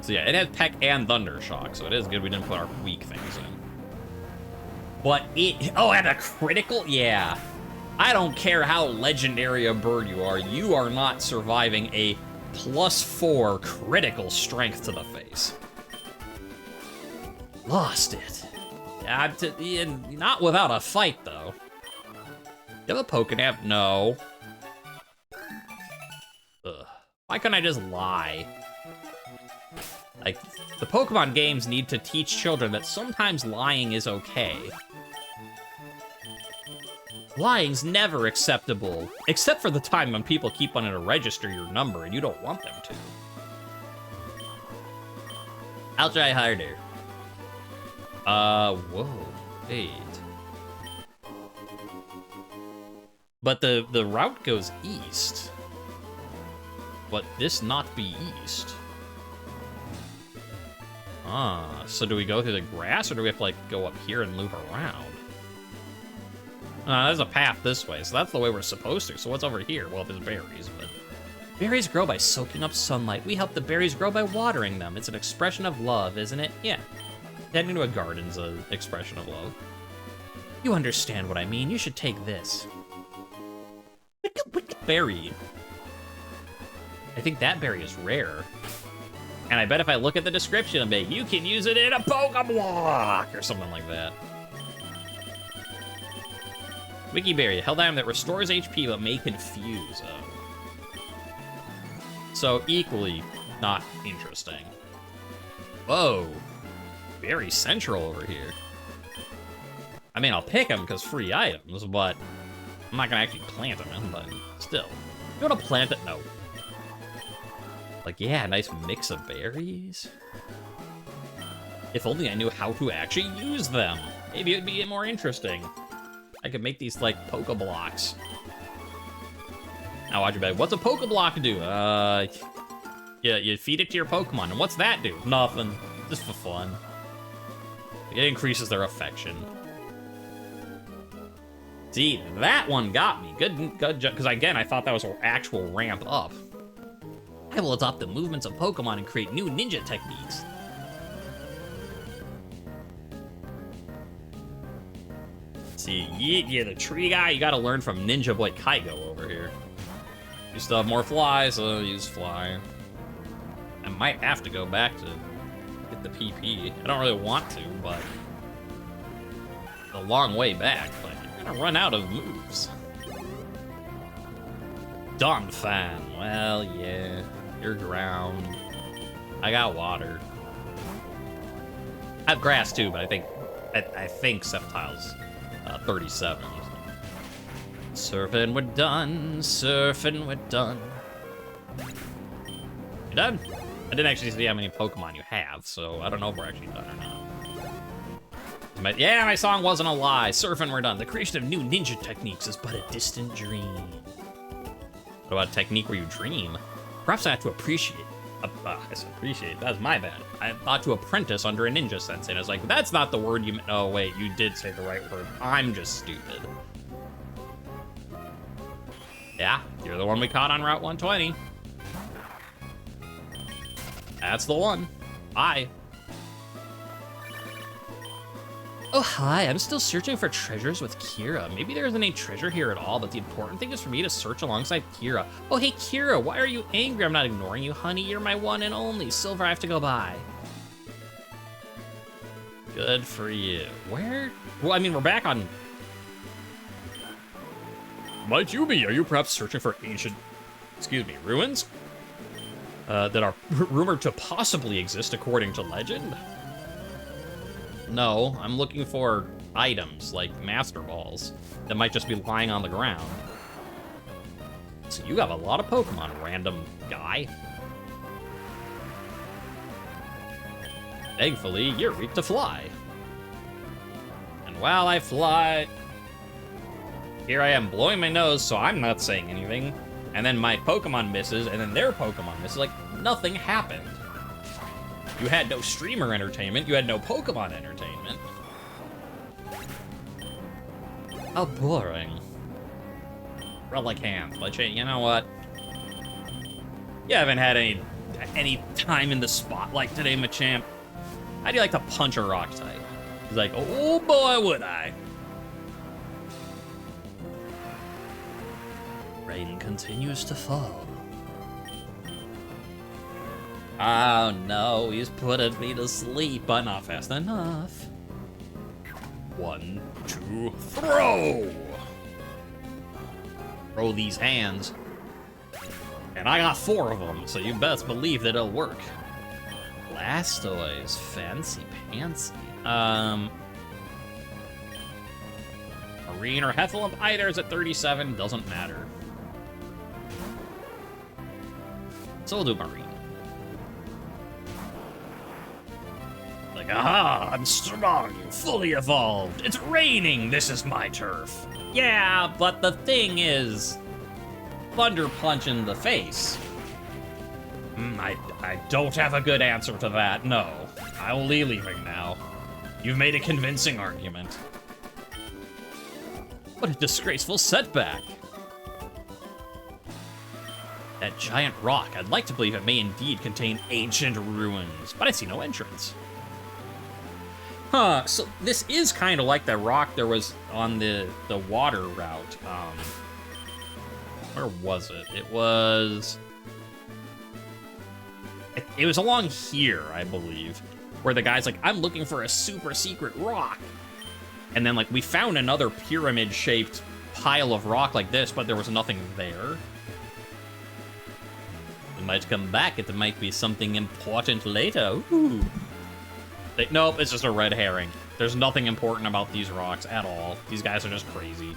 [SPEAKER 1] So yeah, it has Peck and Thunder Shock, so it is good we didn't put our weak things in. But oh, and a critical? Yeah. I don't care how legendary a bird you are not surviving a +4 critical strength to the face. Lost it. Not without a fight, though. You have a Pokénap? No. Ugh. Why couldn't I just lie? Like, the Pokemon games need to teach children that sometimes lying is okay. Lying's never acceptable, except for the time when people keep wanting to register your number and you don't want them to. I'll try harder. Whoa, wait. But the route goes east. But this not be east. Ah, so do we go through the grass or do we have to, like, go up here and loop around? There's a path this way, so that's the way we're supposed to. So what's over here? Well, there's berries, but... Berries grow by soaking up sunlight. We help the berries grow by watering them. It's an expression of love, isn't it? Yeah. Heading into a garden's an expression of love. You understand what I mean. You should take this. Berry. I think that berry is rare. And I bet if I look at the description, I'll be, you can use it in a Pokeblock or something like that. Wikiberry, a held item that restores HP but may confuse. So equally not interesting. Whoa. Very central over here. I mean, I'll pick them because free items, but I'm not gonna actually plant them in, but still. You wanna plant it? No. Like, yeah, nice mix of berries. If only I knew how to actually use them. Maybe it'd be more interesting. I could make these, like, Pokeblocks. Now watch your bag. What's a Pokeblock do? Yeah, you feed it to your Pokemon. And what's that do? Nothing. Just for fun. It increases their affection. See, that one got me. Good, because again, I thought that was an actual ramp up. I will adopt the movements of Pokemon and create new ninja techniques. See, yeah, the tree guy, you gotta learn from Ninja Boy Kaigo over here. You still have more flies, so I'll use fly. I might have to go back to get the PP. I don't really want to, but a long way back, but I'm gonna run out of moves. Donphan, well, yeah, you're ground. I got water. I have grass too, but I think Sceptile's 37. Surfing, we're done. Surfing, we're done. You done? I didn't actually see how many Pokemon you have, so I don't know if we're actually done or not. Yeah, my song wasn't a lie. Surfing, we're done. The creation of new ninja techniques is but a distant dream. What about a technique where you dream? Perhaps I have to appreciate. I said appreciate. That's my bad. I thought to apprentice under a ninja sensei. And I was like, that's not the word you meant. Oh, wait, you did say the right word. I'm just stupid. Yeah, you're the one we caught on Route 120. That's the one. Bye. Oh, hi, I'm still searching for treasures with Kira. Maybe there isn't any treasure here at all, but the important thing is for me to search alongside Kira. Oh, hey, Kira, why are you angry? I'm not ignoring you, honey. You're my one and only. Silver, I have to go by. Good for you. Where? Well, I mean, we're back on... Might you be? Are you perhaps searching for ancient, ruins? That are rumored to possibly exist according to legend? No, I'm looking for items like Master Balls that might just be lying on the ground. So you have a lot of Pokemon, random guy. Thankfully, you're weak to fly. And while I fly, here I am blowing my nose, so I'm not saying anything. And then my Pokemon misses, and then their Pokemon misses. Like, nothing happened. You had no streamer entertainment. You had no Pokemon entertainment. How boring. Relic hands. You know what? You haven't had any time in the spotlight today, Machamp. How do you like to punch a rock type? He's like, oh boy, would I. Rain continues to fall. Oh no, he's putting me to sleep, but not fast enough. 1, 2, throw! Throw these hands. And I got 4 of them, so you best believe that it'll work. Blastoise, fancy pantsy. Marine or Heffalump, either is at 37, doesn't matter. So we'll do Marine. Like, aha, I'm strong, fully evolved. It's raining, this is my turf. Yeah, but the thing is, Thunder Punch in the face. I don't have a good answer to that, no. I will be leaving now. You've made a convincing argument. What a disgraceful setback. That giant rock, I'd like to believe it may indeed contain ancient ruins, but I see no entrance. Huh, so this is kind of like the rock there was on the water route. Where was it? It was along here, I believe, where the guy's like, I'm looking for a super secret rock. And then, like, we found another pyramid-shaped pile of rock like this, but there was nothing there. It might come back. It might be something important later. Ooh. Nope, it's just a red herring. There's nothing important about these rocks at all. These guys are just crazy.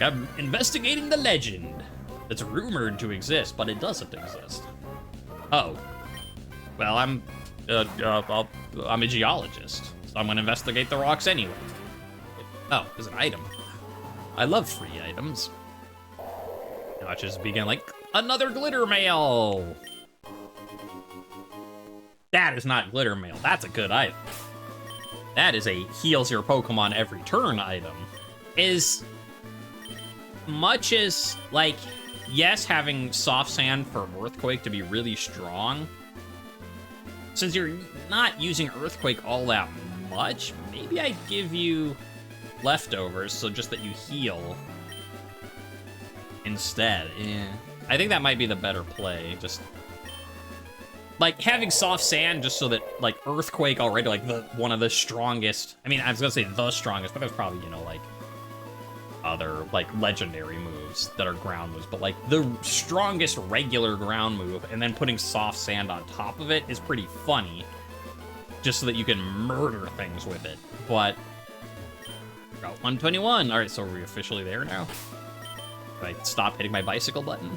[SPEAKER 1] I'm investigating the legend. It's rumored to exist, but it doesn't exist. Oh. Well, I'm a geologist, so I'm gonna investigate the rocks anyway. Oh, there's an item. I love free items. Not just begin like, another glitter mail! That is not glitter mail. That's a good item. That is a heals your Pokemon every turn item. Is much as, like, yes, having soft sand for Earthquake to be really strong, since you're not using Earthquake all that much, maybe I'd give you leftovers, so just that you heal instead. Yeah. I think that might be the better play. Just like having soft sand just so that like Earthquake already, like one of the strongest, I mean, I was gonna say the strongest, but there's probably, you know, like other like legendary moves that are ground moves, but like the strongest regular ground move and then putting soft sand on top of it is pretty funny, just so that you can murder things with it. But Route 121. All right, so are we officially there now? Did I stop hitting my bicycle button?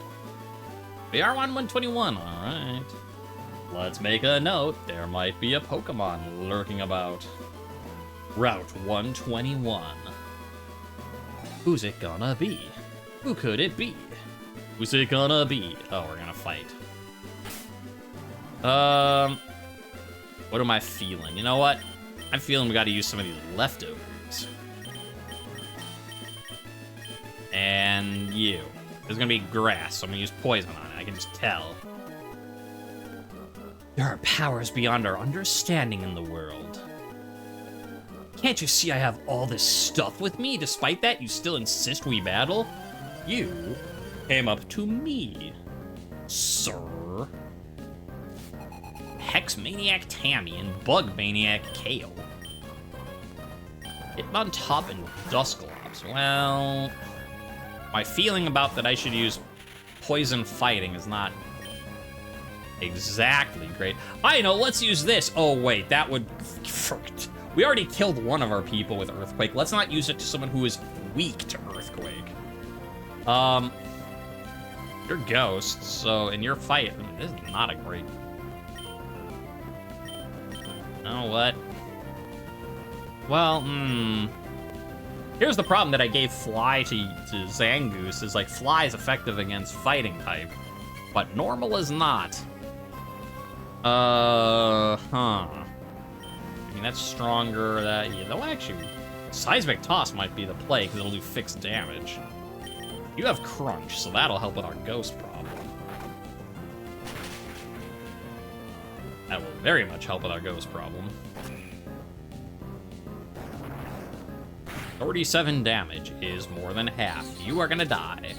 [SPEAKER 1] We are on 121. All right. Let's make a note. There might be a Pokemon lurking about. Route 121. Who's it gonna be? Who could it be? Who's it gonna be? Oh, we're gonna fight. What am I feeling? You know what? I'm feeling we gotta use some of these leftovers. And you. There's gonna be grass, so I'm gonna use poison on it. I can just tell. There are powers beyond our understanding in the world. Can't you see I have all this stuff with me? Despite that, you still insist we battle? You came up to me, sir. Hex Maniac Tammy and Bug Maniac Kale. Hitmontop and Dusclops. Well, my feeling about that I should use Poison Fighting is not exactly great. I know, let's use this. Oh, wait, that would... We already killed one of our people with Earthquake. Let's not use it to someone who is weak to Earthquake. You're ghosts, so in your fight, I mean, this is not a great... You know what? Well, here's the problem that I gave Fly to Zangoose, is like, Fly is effective against fighting type, but normal is not. I mean, that's stronger, yeah, they'll actually Seismic Toss might be the play, because it'll do fixed damage. You have Crunch, so that'll help with our ghost problem. That will very much help with our ghost problem. 37 damage is more than half. You are gonna die.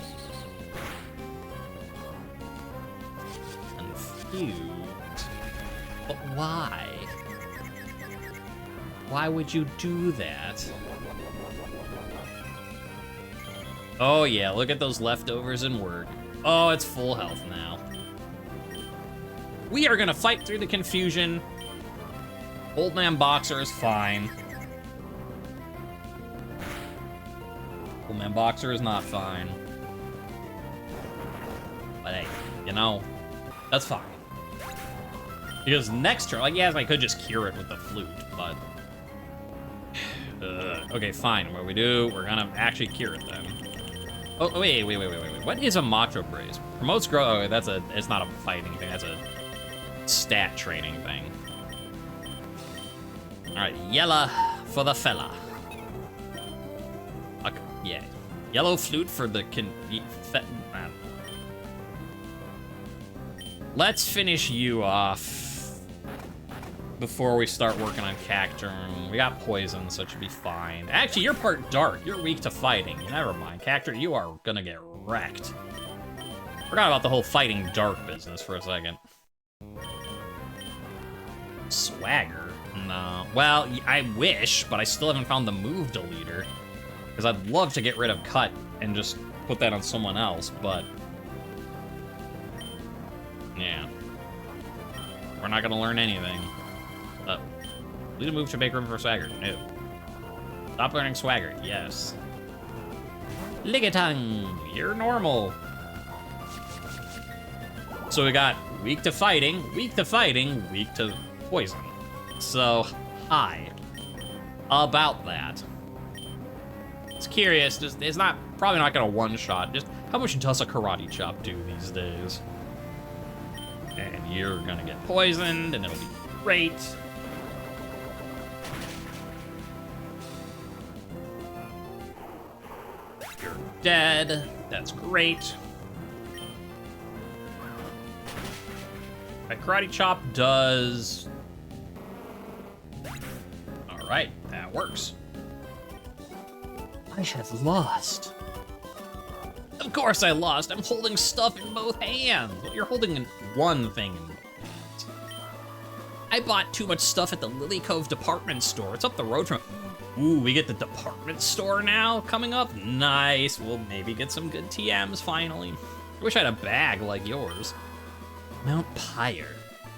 [SPEAKER 1] Confused. But why? Why would you do that? Oh yeah, look at those leftovers and work. Oh, it's full health now. We are gonna fight through the confusion. Old Man Boxer is fine. Old Man Boxer is not fine. But hey, you know, that's fine. Because next turn, like, yes, I could just cure it with the flute, but... okay, fine. What we do, we're gonna actually cure it then. Oh, wait. What is a Macho Brace? Promotes growth. Oh, that's a, it's not a fighting thing, that's a stat training thing. Alright, yellow for the fella. Okay, yeah. Yellow flute for the Let's finish you off before we start working on Cacturn. We got poison, so it should be fine. Actually, you're part dark. You're weak to fighting. Never mind. Cacturn, you are gonna get wrecked. Forgot about the whole fighting dark business for a second. Swagger? No. Well, I wish, but I still haven't found the move deleter. Because I'd love to get rid of Cut and just put that on someone else, but... yeah. We're not gonna learn anything. Lead a move to make room for Swagger. No. Stop learning Swagger. Yes. Ligatung, you're normal. So we got weak to fighting, weak to poison. So, hi. About that. It's curious, just, it's not, probably not gonna one-shot. Just, how much does a Karate Chop do these days? And you're gonna get poisoned, and it'll be great. You're dead. That's great. My Karate Chop does... alright, that works. I have lost. Of course I lost. I'm holding stuff in both hands. You're holding one thing in both hands. I bought too much stuff at the Lily Cove department store. It's up the road from... ooh, we get the department store now coming up? Nice. We'll maybe get some good TMs finally. I wish I had a bag like yours. Mount Pyre.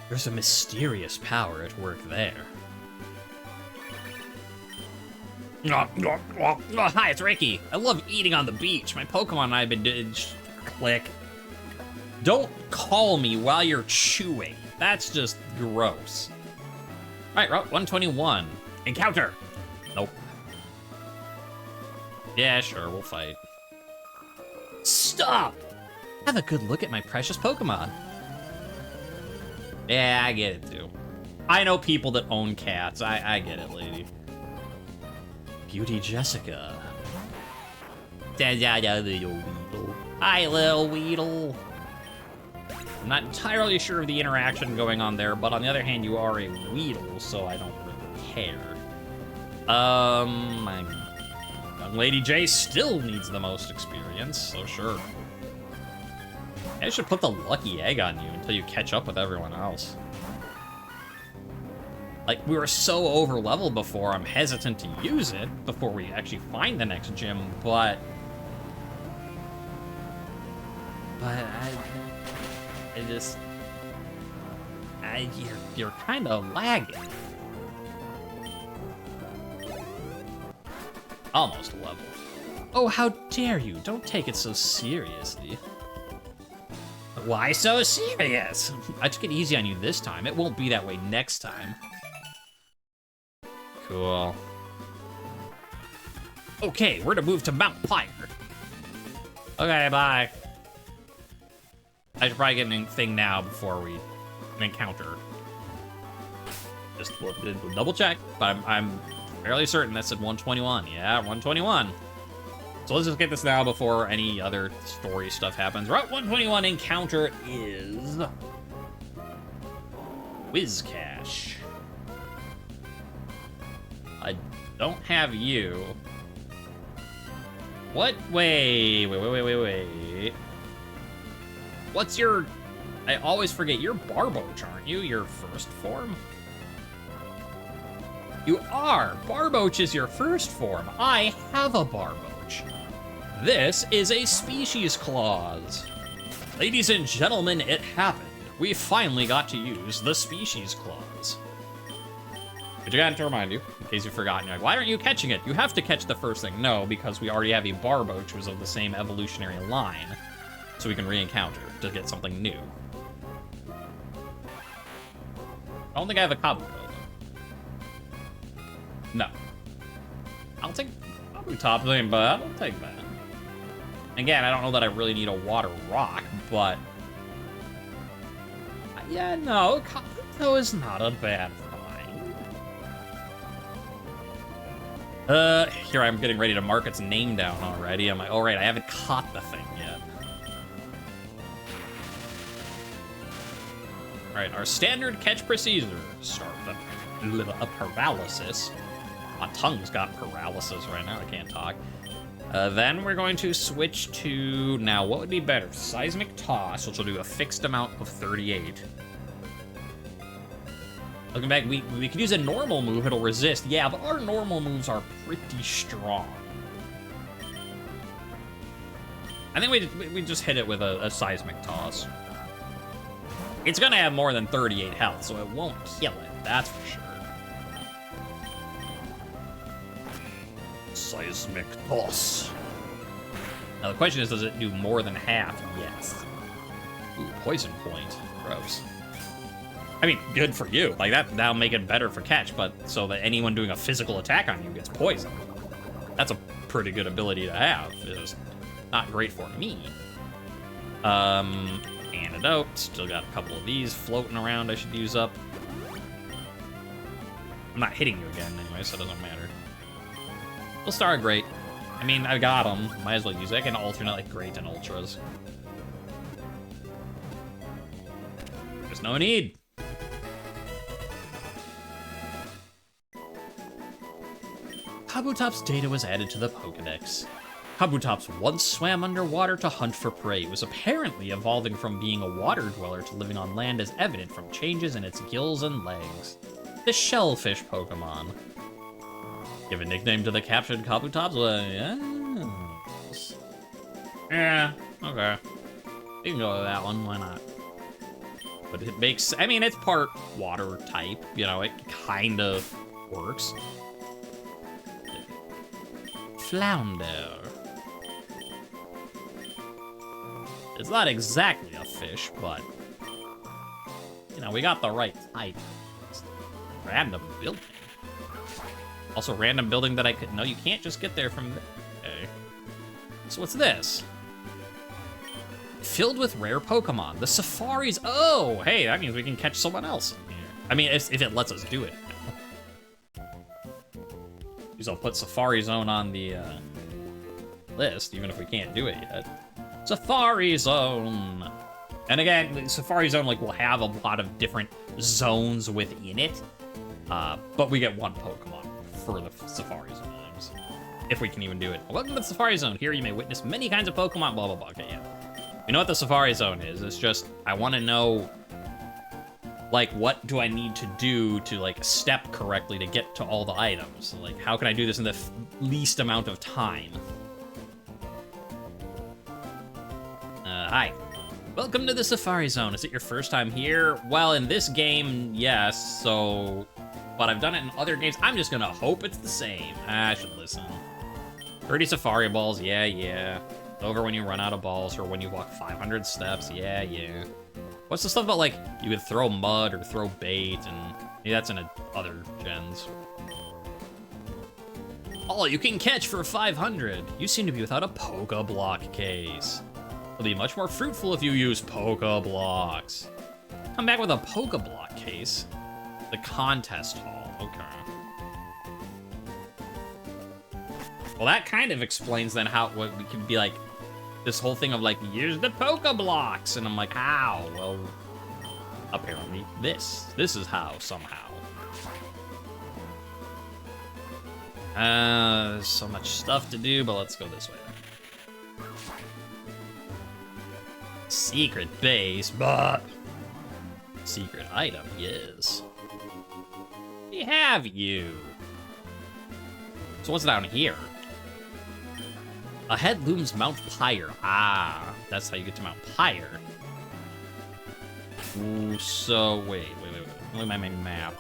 [SPEAKER 1] There's a mysterious power at work there. Hi, it's Ricky. I love eating on the beach. My Pokemon and I have been doing... click. Don't call me while you're chewing. That's just gross. All right, Route 121. Encounter. Nope. Yeah, sure, we'll fight. Stop! Have a good look at my precious Pokemon. Yeah, I get it, too. I know people that own cats. I get it, lady. Beauty Jessica. Hi, little Weedle. I'm not entirely sure of the interaction going on there, but on the other hand, you are a Weedle, so I don't really care. My young Lady J still needs the most experience, so sure. I should put the lucky egg on you until you catch up with everyone else. Like, we were so over-leveled before, I'm hesitant to use it before we actually find the next gym, but you're kind of lagging. Almost level. Oh, how dare you? Don't take it so seriously. Why so serious? I took it easy on you this time. It won't be that way next time. Cool. Okay, we're to move to Mount Pyre. Okay, bye. I should probably get a thing now before we encounter. Just we'll double check, but I'm Fairly certain that said 121. Yeah, 121. So let's just get this now before any other story stuff happens. Route 121 encounter is Wizcash. I don't have you. What? Wait. What's your... I always forget, you're Barboach, aren't you? Your first form? You are! Barboach is your first form. I have a Barboach. This is a species clause. Ladies and gentlemen, it happened. We finally got to use the species clause. But you got to remind you, in case you've forgotten, you're like, why aren't you catching it? You have to catch the first thing. No, because we already have a Barboach who's of the same evolutionary line. So we can re-encounter to get something new. I don't think I have a Kabuto, though. No. I'll take Kabuto thing, but I'll take that. Again, I don't know that I really need a water rock, but... yeah, no, Kabuto is not a bad find. Here I'm getting ready to mark its name down already. I'm like, oh right, I haven't caught the thing yet. Alright, our standard catch procedure. Start with a paralysis. My tongue's got paralysis right now, I can't talk. Then we're going to switch to, now what would be better? Seismic Toss, which will do a fixed amount of 38. Looking back, we could use a normal move, it'll resist. Yeah, but our normal moves are pretty strong. I think we just hit it with a Seismic Toss. It's gonna have more than 38 health, so it won't kill it, that's for sure. Seismic Toss. Now the question is, does it do more than half? Yes. Ooh, poison point. Gross. I mean, good for you. Like, that'll make it better for catch, but so that anyone doing a physical attack on you gets poisoned. That's a pretty good ability to have. It's just not great for me. Antidote. Still got a couple of these floating around I should use up. I'm not hitting you again anyway, so it doesn't matter. We'll start great. I mean, I got them. Might as well use it. I can alternate like great and ultras. There's no need. Kabutop's data was added to the Pokedex. Kabutops once swam underwater to hunt for prey. It was apparently evolving from being a water dweller to living on land, as evident from changes in its gills and legs. The shellfish Pokemon. Give a nickname to the captured Kabutops? Well, yes. Yeah, okay. You can go with that one, why not? But it makes, I mean, it's part water type, you know, it kind of works. Flounder. It's not exactly a fish, but, you know, we got the right type. Random building. Also, random building that I could... No, you can't just get there from... Okay. So what's this? Filled with rare Pokemon. The Safaris... Oh, hey, that means we can catch someone else in here. I mean, if it lets us do it. I'll put Safari Zone on the list, even if we can't do it yet. Safari Zone. And again, Safari Zone will have a lot of different zones within it, but we get one Pokemon for the Safari Zone items, if we can even do it. Welcome to the Safari Zone. Here you may witness many kinds of Pokemon, blah, blah, blah. Okay, yeah. You know what the Safari Zone is? It's just, I want to know, like, what do I need to do to, like, step correctly to get to all the items? Like, how can I do this in the least amount of time? Hi. Welcome to the Safari Zone. Is it your first time here? Well, in this game, yes, so... But I've done it in other games. I'm just gonna hope it's the same. I should listen. 30 Safari Balls, yeah, yeah. Over when you run out of balls or when you walk 500 steps, yeah, yeah. What's the stuff about, like, you could throw mud or throw bait, and maybe that's in other gens. All you can catch for 500. You seem to be without a Pokeblock case. It'll be much more fruitful if you use Pokeblocks. Come back with a Pokeblock case. The contest hall, okay. Well, that kind of explains then how what we can be like, this whole thing of like, use the Pokeblocks, and I'm like, how? Well, apparently this is how somehow. There's so much stuff to do, but let's go this way then. Secret base, but secret item, yes. We have you. So what's down here? Ahead looms Mount Pyre. Ah, that's how you get to Mount Pyre. Ooh, so wait. Look at my map.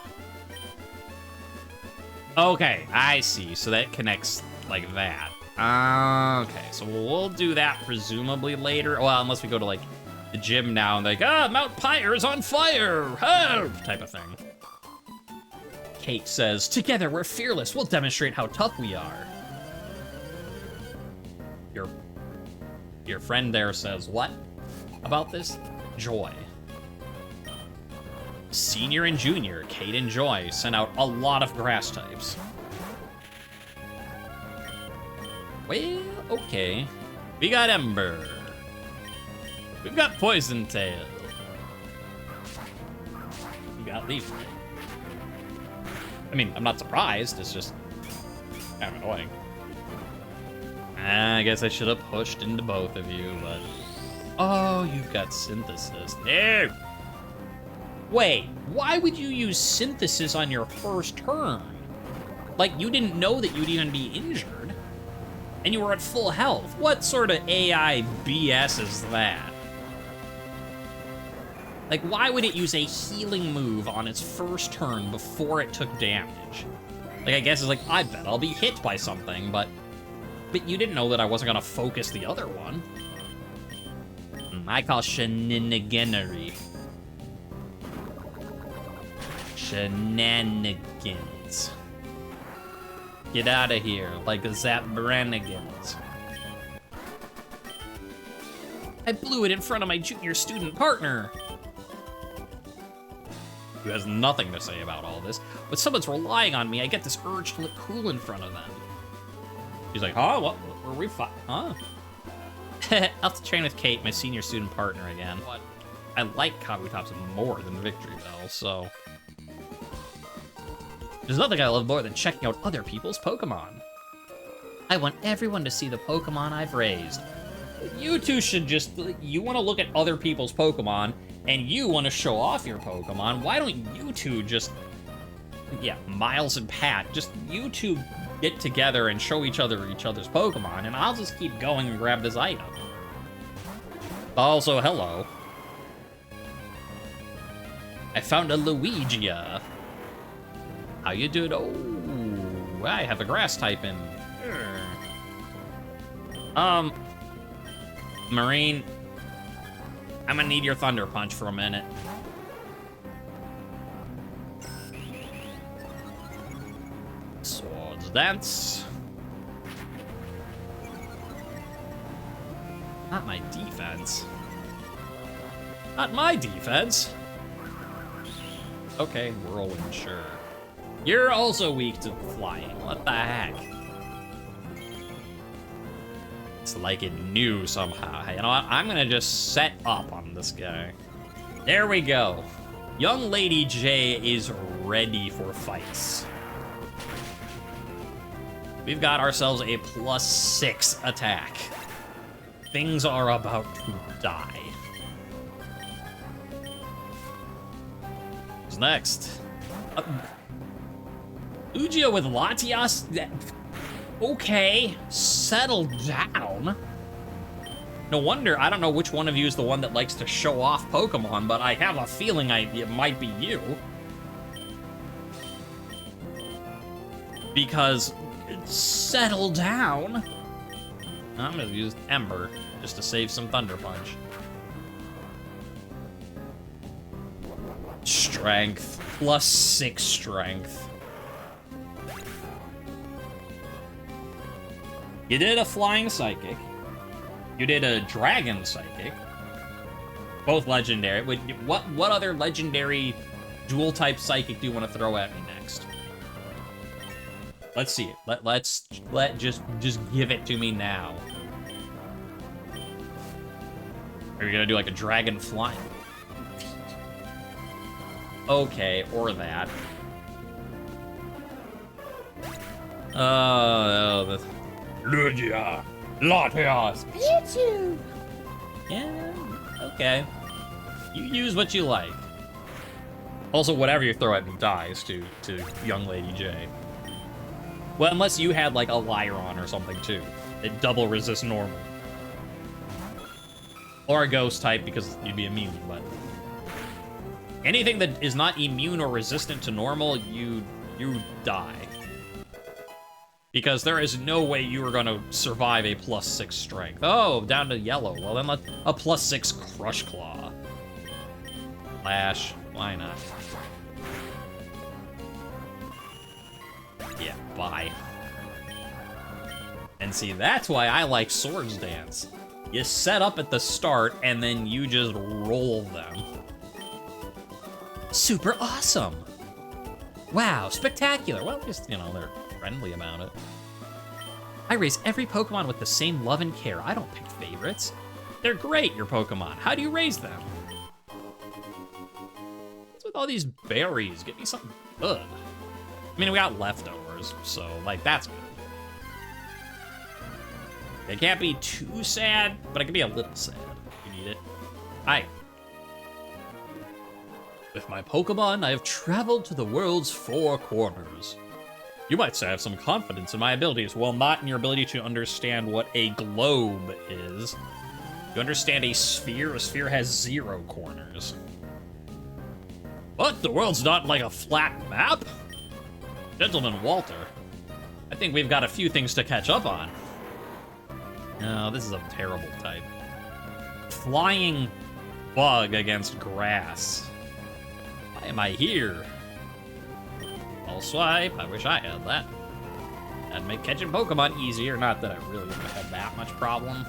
[SPEAKER 1] Okay, I see. So that connects like that. Okay, so we'll do that presumably later. Well, unless we go to like the gym now and like, Mount Pyre is on fire! Oh! Type of thing. Kate says, together we're fearless. We'll demonstrate how tough we are. Your friend there says, what about this? Joy. Senior and Junior, Kate and Joy, sent out a lot of grass types. Well, okay. We got Ember. We've got Poison Tail. We got Leaf. I mean, I'm not surprised, it's just kind of annoying. I guess I should have pushed into both of you, but... Oh, you've got Synthesis. No! Wait, why would you use Synthesis on your first turn? Like, you didn't know that you'd even be injured. And you were at full health. What sort of AI BS is that? Like, why would it use a healing move on its first turn before it took damage? Like, I guess it's like, I bet I'll be hit by something, but you didn't know that I wasn't gonna focus the other one. I call shenaniganery. Shenanigans. Get out of here, like a Zap Branigans. I blew it in front of my junior student partner. Who has nothing to say about all this. But someone's relying on me. I get this urge to look cool in front of them. He's like, huh? What? Were we Huh? I'll have to train with Kate, my senior student partner again. But I like Kabutops more than Victory Bell, so... There's nothing I love more than checking out other people's Pokemon. I want everyone to see the Pokemon I've raised. You two should just... You want to look at other people's Pokemon, and you want to show off your Pokemon. Why don't you two just... Yeah, Miles and Pat, just you two get together and show each other's Pokemon, and I'll just keep going and grab this item. Also, hello. I found a Luigia. How you doing? Oh, I have a grass type in. Marine, I'm gonna need your Thunder Punch for a minute. Swords Dance. Not my defense. Not my defense. Okay, Whirlwind, sure. You're also weak to flying. What the heck? It's like it knew somehow. You know what? I'm gonna just set up on this guy. There we go. Young Lady J is ready for fights. We've got ourselves a +6 attack. Things are about to die. What's next? Lugia with Latias? Okay, settle down. No wonder, I don't know which one of you is the one that likes to show off Pokemon, but I have a feeling it might be you. Because, settle down. I'm gonna use Ember, just to save some Thunder Punch. Strength, +6 strength. You did a Flying Psychic. You did a Dragon Psychic. Both legendary. What other legendary dual type Psychic do you want to throw at me next? Let's see it. Let's just give it to me now. Are you gonna do like a dragon flying? Okay, or that. The Lugia, Latias, Pichu. Yeah, okay. You use what you like. Also, whatever you throw at me dies to young Lady J. Well, unless you had like a Lyron or something too. It double resists normal. Or a ghost type because you'd be immune, but anything that is not immune or resistant to normal, you die. Because there is no way you are gonna survive a +6 strength. Oh, down to yellow. Well then let a +6 Crush Claw. Flash, why not? Yeah, bye. And see, that's why I like Swords Dance. You set up at the start, and then you just roll them. Super awesome! Wow, spectacular! Well, just, you know, they're friendly about it. I raise every Pokemon with the same love and care. I don't pick favorites. They're great, your Pokemon. How do you raise them? What's with all these berries? Get me something good. I mean, we got leftovers, so, like, that's good. It can't be too sad, but it can be a little sad if you need it. Hi. With my Pokemon, I have traveled to the world's 4 corners. You might say I have some confidence in my abilities. Well, not in your ability to understand what a globe is. You understand a sphere? A sphere has 0 corners. What? The world's not like a flat map? Gentleman Walter, I think we've got a few things to catch up on. No, this is a terrible type. Flying bug against grass. Why am I here? I'll swipe. I wish I had that. That'd make catching Pokemon easier. Not that I really had that much problem.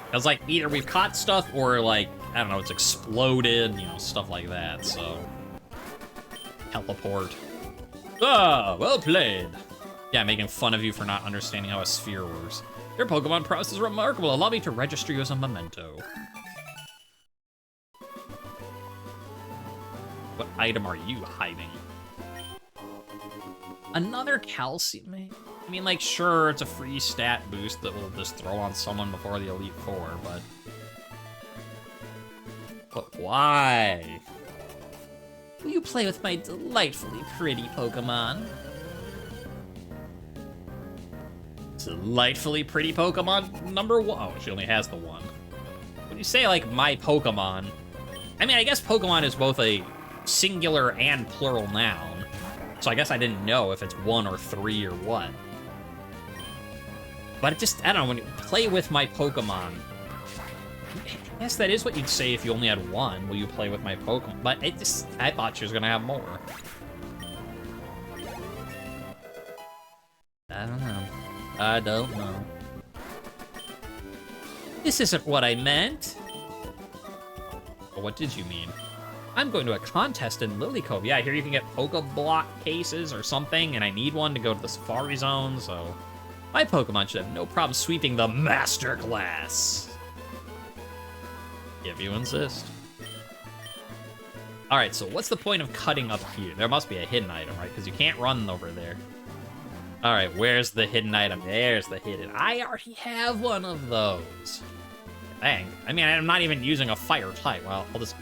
[SPEAKER 1] Because, like, either we've caught stuff or, like, I don't know, it's exploded, you know, stuff like that, so. Teleport. Ah, well played. Yeah, making fun of you for not understanding how a sphere works. Your Pokemon prowess is remarkable. Allow me to register you as a memento. What item are you hiding? Another calcium? I mean, like, sure, it's a free stat boost that we'll just throw on someone before the Elite Four, but... But why? Will you play with my delightfully pretty Pokemon? Delightfully pretty Pokemon number 1. Oh, she only has the 1. When you say, like, my Pokemon, I mean, I guess Pokemon is both a singular and plural noun. So I guess I didn't know if it's 1 or 3 or what. But it just, I don't know, when you play with my Pokemon, I guess that is what you'd say if you only had 1. Will you play with my Pokemon? But it just, I thought she was gonna have more. I don't know. I don't know. This isn't what I meant. Well, what did you mean? I'm going to a contest in Lily Cove. Yeah, I hear you can get Pokeblock cases or something, and I need one to go to the Safari Zone, so... My Pokemon should have no problem sweeping the Master Class. If you insist. Alright, so what's the point of cutting up here? There must be a hidden item, right? Because you can't run over there. Alright, where's the hidden item? There's the hidden. I already have one of those. Dang. I mean, I'm not even using a fire type. Well, I'll just...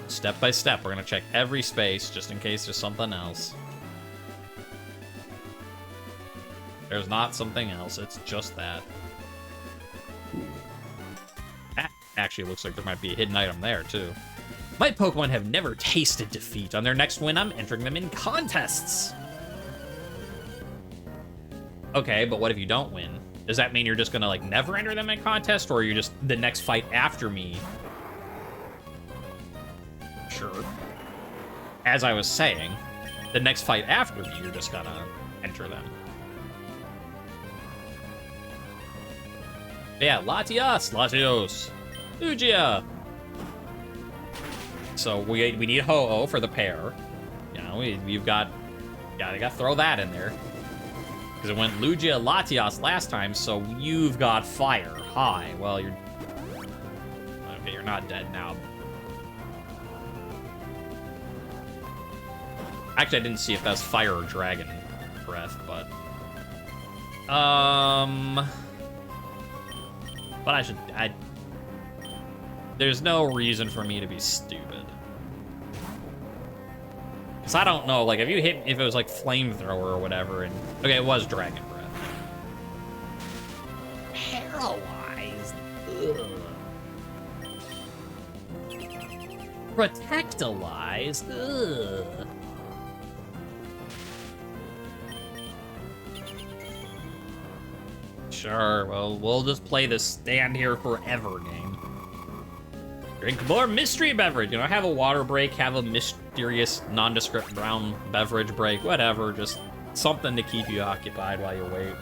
[SPEAKER 1] Step by step, we're gonna check every space, just in case there's something else. There's not something else, it's just that. That actually looks like there might be a hidden item there, too. My Pokemon have never tasted defeat. On their next win, I'm entering them in contests. Okay, but what if you don't win? Does that mean you're just gonna, like, never enter them in contest, or are you just the next fight after me? Sure. As I was saying, the next fight after me, you're just gonna enter them. Yeah, Latios, Lugia. So we need Ho-Oh for the pair. You know, you've got Gotta throw that in there. Because it went Lugia Latias last time, so you've got fire. Hi. Well, you're... Okay, you're not dead now. Actually, I didn't see if that's fire or dragon breath, but... But there's no reason for me to be stupid. Because I don't know, like, if it was like flamethrower or whatever, and... Okay, it was dragon breath. Paralyzed. Ugh. Protectalized. Ugh. Sure, well, we'll just play this stand here forever game. Drink more mystery beverage. You know, have a water break, have a mysterious, nondescript brown beverage break, whatever. Just something to keep you occupied while you wait.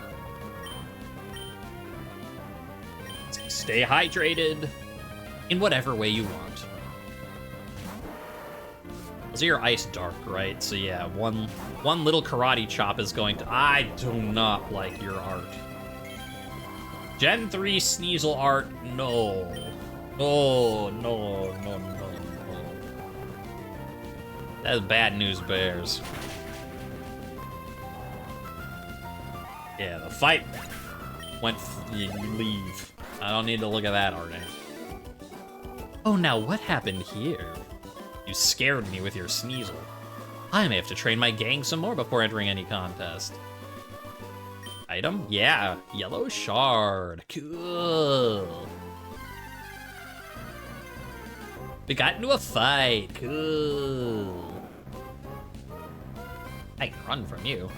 [SPEAKER 1] Stay hydrated in whatever way you want. So you're ice dark, right? So yeah, one little karate chop is going to... I do not like your art. Gen 3 Sneasel art, no. Oh, no. That's bad news, bears. Yeah, the fight went... You leave. I don't need to look at that art anymore. Oh, now what happened here? You scared me with your Sneasel. I may have to train my gang some more before entering any contest. Item? Yeah, yellow shard. Cool. We got into a fight. Cool. I can run from you.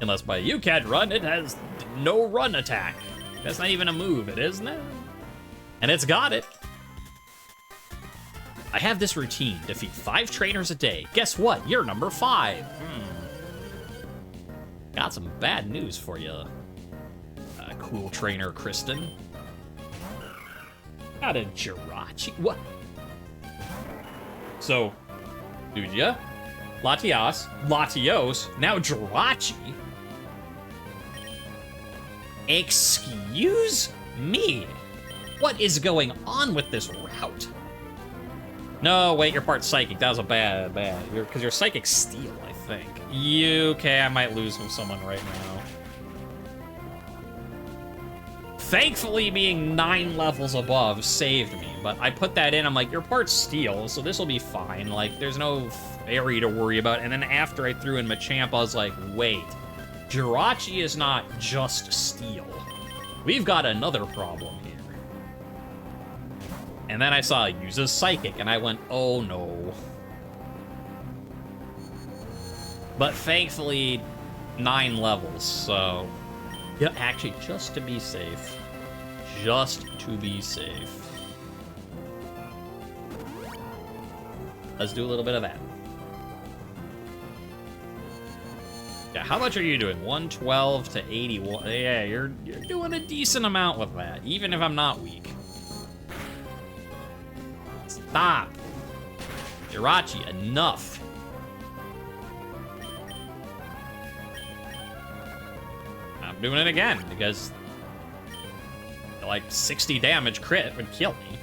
[SPEAKER 1] Unless by you can't run, it has no run attack. That's not even a move, it isn't it? And it's got it. I have this routine. Defeat 5 trainers a day. Guess what? You're number 5. Got some bad news for you, cool trainer Kristen. Got a Jirachi. What? So, Lugia, Latios, now Jirachi. Excuse me? What is going on with this route? No, wait, you're part psychic. That was a bad. Because you're psychic steel, I think. Okay, I might lose from someone right now. Thankfully, being 9 levels above saved me, but I put that in, I'm like, you're part steel, so this will be fine. Like, there's no fairy to worry about. And then after I threw in Machamp, I was like, wait, Jirachi is not just steel. We've got another problem here. And then I saw it uses Psychic, and I went, oh no. But thankfully, 9 levels, so... Yeah, actually, just to be safe. Just to be safe. Let's do a little bit of that. Yeah, how much are you doing? 112 to 81. Yeah, you're doing a decent amount with that, even if I'm not weak. Stop. Jirachi, enough. I'm doing it again because like 60 damage crit would kill me.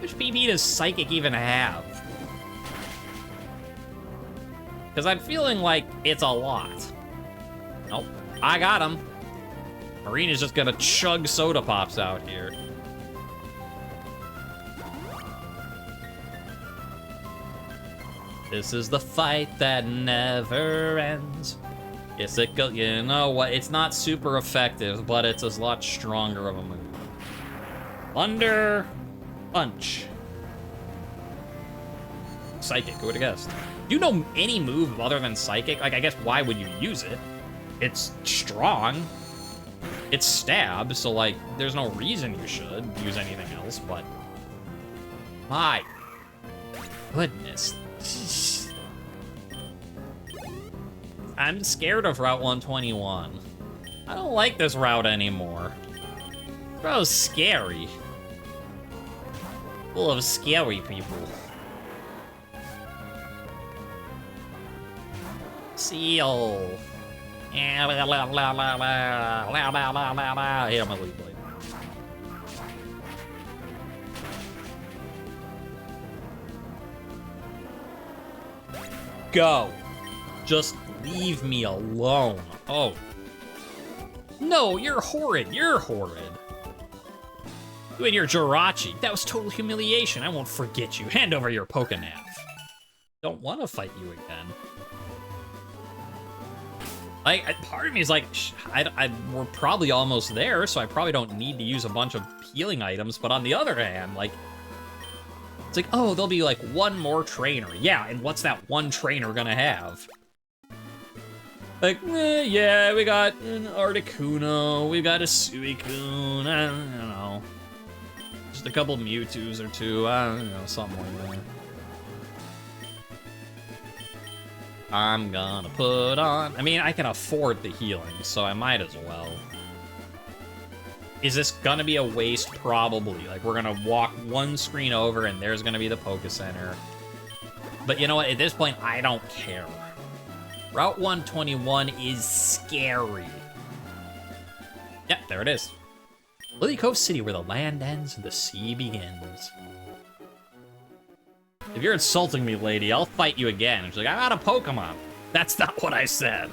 [SPEAKER 1] Which PP does Psychic even have? Because I'm feeling like it's a lot. Nope. I got him. Marine is just gonna chug soda pops out here. This is the fight that never ends. Yes, it go. You know what? It's not super effective, but it's a lot stronger of a move. Thunder Punch. Psychic. Who would have guessed? Do you know any move other than Psychic? Like, I guess why would you use it? It's strong. It's stab, so like, there's no reason you should use anything else, but... My goodness. I'm scared of Route 121. I don't like this route anymore. Bro's scary. Full of scary people. Seal. Hit him with a blade. Go. Just leave me alone. Oh. No, you're horrid. You're horrid. You and your Jirachi. That was total humiliation. I won't forget you. Hand over your Pokénav. Don't want to fight you again. Like, part of me is like, we're probably almost there, so I probably don't need to use a bunch of healing items. But on the other hand, like, it's like, oh, there'll be like one more trainer. Yeah, and what's that one trainer gonna have? Like, yeah, we got an Articuno, we got a Suicune, I don't know. Just a couple Mewtwo's or two, I don't know, something like that. I'm gonna put on... I mean, I can afford the healing, so I might as well. Is this gonna be a waste? Probably. Like, we're gonna walk one screen over, and there's gonna be the Poké Center. But you know what? At this point, I don't care. Route 121 is scary. Yep, there it is. Lily Cove City, where the land ends and the sea begins. If you're insulting me, lady, I'll fight you again. And she's like, I'm out of Pokemon. That's not what I said.